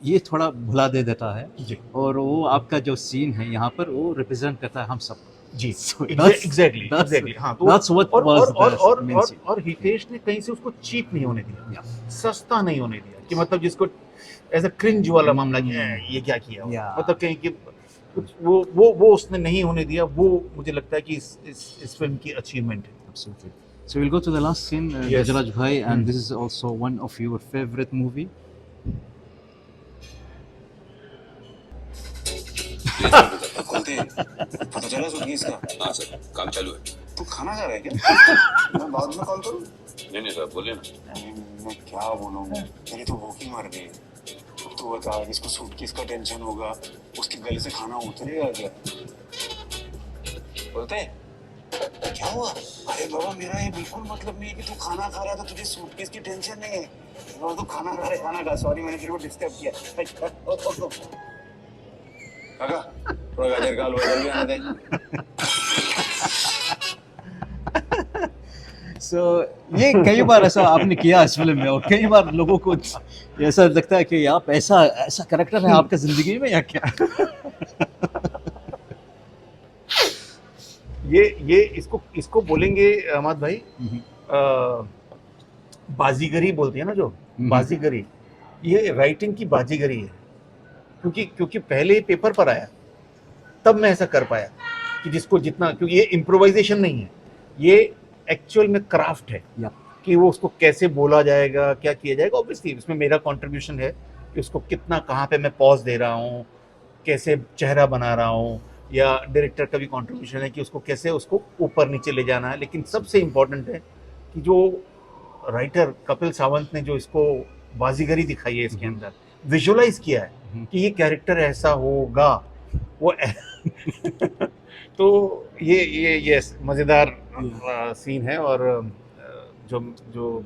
ये थोड़ा भुला दे देता है जी। और वो आपका जो सीन है यहाँ पर वो रिप्रेजेंट करता है हम सब जी। that's- एग्जैक्टली that's- हाँ, तो that's what was the main scene. और हितेश ने कहीं से उसको चीप नहीं होने दिया, Yeah. सस्ता नहीं होने दिया कि मतलब जिसको ऐसा क्रिंज वाला मामला कि ये क्या किया, Yeah. मतलब कहीं कि कुछ वो उसने नहीं होने दिया। वो मुझे लगता है कि इस फिल्म की अचीवमेंट है। Absolutely. So we'll go to the last scene, Yes. Gajaraj Bhai, and this is also one of your favorite movie. खोलते हैं, पता चला सुनिए इसका। हाँ सर, काम चालू है। तू खाना खा रहा है क्या? मैं बाद में कॉल करूँ? नहीं सर, बोलिए ना। मैं क्या बोलूँ, मेरी तो भूख ही मर गई। तू बता, इसको सूटकेस का टेंशन होगा, उसके गले से खाना उतरेगा क्या? बोलते हैं क्या हुआ? अरे बाबा, मेरा ये बिल्कुल मतलब नहीं है कि तू खाना खा रहा था, तुझे सूटकेस की टेंशन नहीं है। और तू खाना खा रहा है, खाना खा। सॉरी, मैंने तेरे को डिस्टर्ब किया। काका, थोड़ा गाजर का हलवा इधर भी आने दे। So ये कई बार ऐसा आपने किया इस फिल्म में, और कई बार लोगों को ऐसा लगता है कि आप ऐसा कैरेक्टर है आपके जिंदगी में या क्या? ये इसको बोलेंगे अहमद भाई, बाजीगरी बोलते हैं ना, जो बाजीगरी, ये राइटिंग की बाजीगरी है। क्योंकि पहले पेपर पर आया तब मैं ऐसा कर पाया कि जिसको जितना, क्योंकि ये इम्प्रोवाइजेशन नहीं है, ये एक्चुअल में क्राफ्ट है कि वो उसको कैसे बोला जाएगा, क्या किया जाएगा। ऑब्वियसली इसमें मेरा कंट्रीब्यूशन है कि उसको कितना, कहाँ पे मैं पॉज दे रहा हूँ, कैसे चेहरा बना रहा हूँ, या डायरेक्टर का भी कंट्रीब्यूशन है कि उसको कैसे उसको ऊपर नीचे ले जाना है। लेकिन सबसे इम्पोर्टेंट है कि जो राइटर कपिल सावंत ने जो इसको बाजीगरी दिखाई है, इसके अंदर विजुअलाइज किया है कि ये कैरेक्टर ऐसा होगा, वो तो ये मज़ेदार सीन है। और जो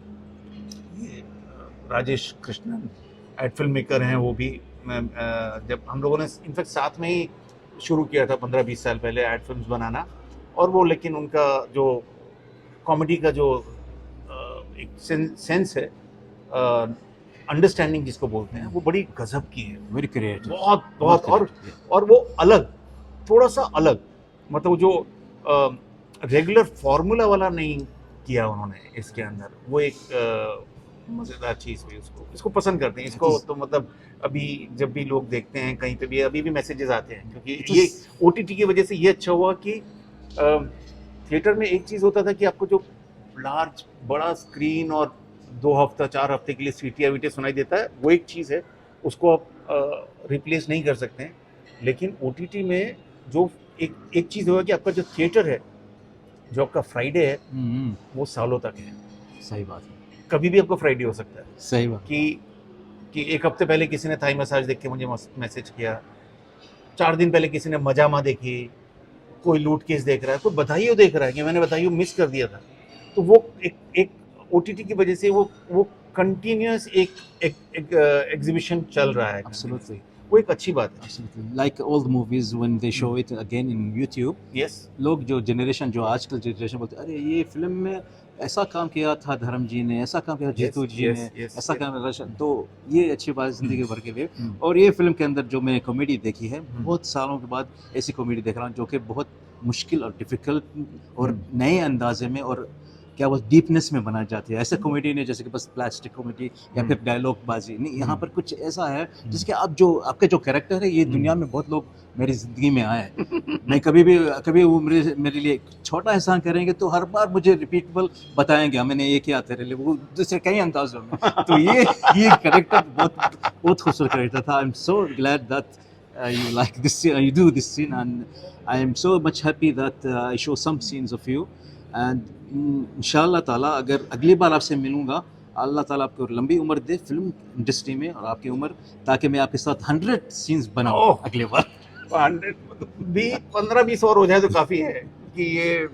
ये Rajesh Krishnan ad film maker हैं, वो भी जब हम लोगों ने इनफैक्ट साथ में ही शुरू किया था 15-20 साल पहले एड फिल्म्स बनाना, और वो लेकिन उनका जो कॉमेडी का जो एक सेंस है, अंडरस्टैंडिंग जिसको बोलते हैं, वो बड़ी गजब की है। वेरी क्रिएटिव, बहुत और वो अलग, थोड़ा सा अलग, मतलब वो जो रेगुलर फॉर्मूला वाला नहीं किया उन्होंने इसके अंदर। वो एक मज़ेदार चीज़ हुई, इसको पसंद करते हैं इसको। तो मतलब अभी जब भी लोग देखते हैं कहीं पे भी, अभी भी मैसेजेस आते हैं, क्योंकि ये OTT की वजह से ये अच्छा हुआ कि थिएटर में एक चीज़ होता था कि आपको जो लार्ज बड़ा स्क्रीन और 2 हफ्ता 4 हफ्ते के लिए सीटियाँ वीटियाँ सुनाई देता है, वो एक चीज़ है, उसको आप रिप्लेस नहीं कर सकते हैं। लेकिन OTT में जो एक चीज़ होगा कि आपका जो थिएटर है, जो आपका फ्राइडे है, वो सालों तक है। सही बात है, कभी भी आपको फ्राइडे हो सकता है। सही बात कि 1 हफ्ते पहले किसी ने थाई मसाज देख के मुझे मैसेज किया, 4 दिन पहले किसी ने मजामा देखी, कोई लूट केस देख रहा है, कोई बधाइयो देख रहा है कि मैंने बधाइयो मिस कर दिया था। तो वो एक ओटीटी की वजह से वो कंटिन्यूअस एक एग्जीबिशन चल रहा है। Absolutely. वो एक अच्छी बात है। Absolutely. Like old movies when they show it again in YouTube, yes, लोग जो जनरेशन जो आजकल जनरेशन बोलते हैं अरे ये फिल्म में ऐसा काम किया था धर्म जी ने, ऐसा काम किया जीतू जी yes, ने, yes, ऐसा yes. काम रशन, तो ये अच्छी बात है जिंदगी भर के लिए। हम्म। और ये फिल्म के अंदर जो मैंने कॉमेडी देखी है, बहुत सालों के बाद ऐसी कॉमेडी देख रहा हूँ जो कि बहुत मुश्किल और डिफिकल्ट और नए अंदाजे में और क्या वो डीपनेस में बनाई जाती है। ऐसे कॉमेडी नहीं जैसे कि बस प्लास्टिक कॉमेडी या फिर डायलॉग बाजी नहीं, यहाँ पर कुछ ऐसा है जिसके आप जो आपके जो कैरेक्टर है ये दुनिया में बहुत लोग मेरी ज़िंदगी में आए हैं। मैं कभी वो मेरे लिए छोटा एहसान करेंगे तो हर बार मुझे रिपीटेबल बताएंगे मैंने ये किया तेरे लिए, वो दूसरे कई अंदाजों में। तो ये कैरेक्टर बहुत खूबसूरत कैरेक्टर था। I am so glad that you like this you do this scene, and I am so much happy that I show some scenes of you, and इंशाल्लाह ताला अगर अगली बार आपसे मिलूंगा, अल्लाह ताला आपको लंबी उम्र दे फिल्म इंडस्ट्री में और आपकी उम्र, ताकि मैं आपके साथ 100 सीन्स बनाऊं ओह! अगली बार। 15-20 और हो जाए तो काफी है कि ये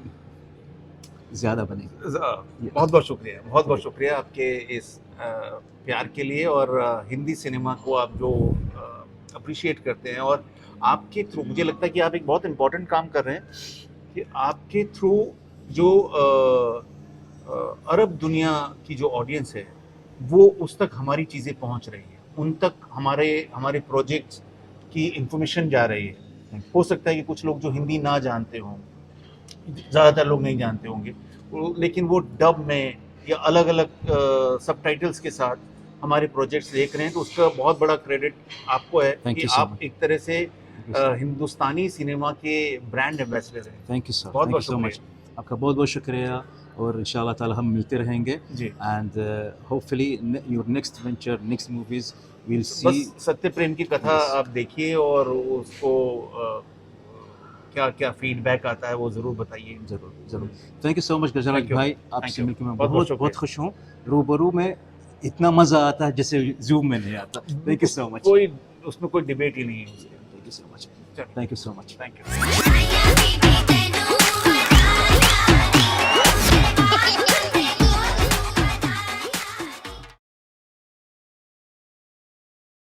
ज़्यादा बनेगी। बहुत बहुत शुक्रिया, बहुत बहुत शुक्रिया आपके इस प्यार के लिए और हिंदी सिनेमा को आप जो अप्रिशिएट करते हैं। और आपके थ्रू मुझे लगता है कि आप एक बहुत इम्पोर्टेंट काम कर रहे हैं कि आपके थ्रू जो अरब दुनिया की जो ऑडियंस है वो उस तक हमारी चीज़ें पहुंच रही है, उन तक हमारे प्रोजेक्ट्स की इंफॉर्मेशन जा रही है। हो सकता है कि कुछ लोग जो हिंदी ना जानते हों, ज़्यादातर लोग नहीं जानते होंगे, लेकिन वो डब में या अलग अलग सबटाइटल्स के साथ हमारे प्रोजेक्ट्स देख रहे हैं, तो उसका बहुत बड़ा क्रेडिट आपको है Thank कि you so आप much. एक तरह से हिंदुस्तानी सिनेमा के ब्रांड एम्बेसडर हैं। थैंक यू सर, बहुत थैंक यू सो मच। शुक्रिया। आपका बहुत बहुत शुक्रिया और इंशाल्लाह ताला हम मिलते रहेंगे। जी, and hopefully your next venture, next movies will see. बस सत्य प्रेम की कथा Yes. आप देखिए और उसको क्या क्या फीडबैक आता है वो ज़रूर बताइए। जरूर। Thank you so much Gajraj Thank you. भाई, Thank आपसे you. मिलकर मैं बहुत बहुत बहुत शुक्रिया। खुश हूँ। रूबरू में इतना मजा आता है जैसे जूम में नहीं आता। Thank you so much. कोई उसमें कोई डिबेट ही नहीं है। Thank you so much. चलो। Thank you so much. Thank you.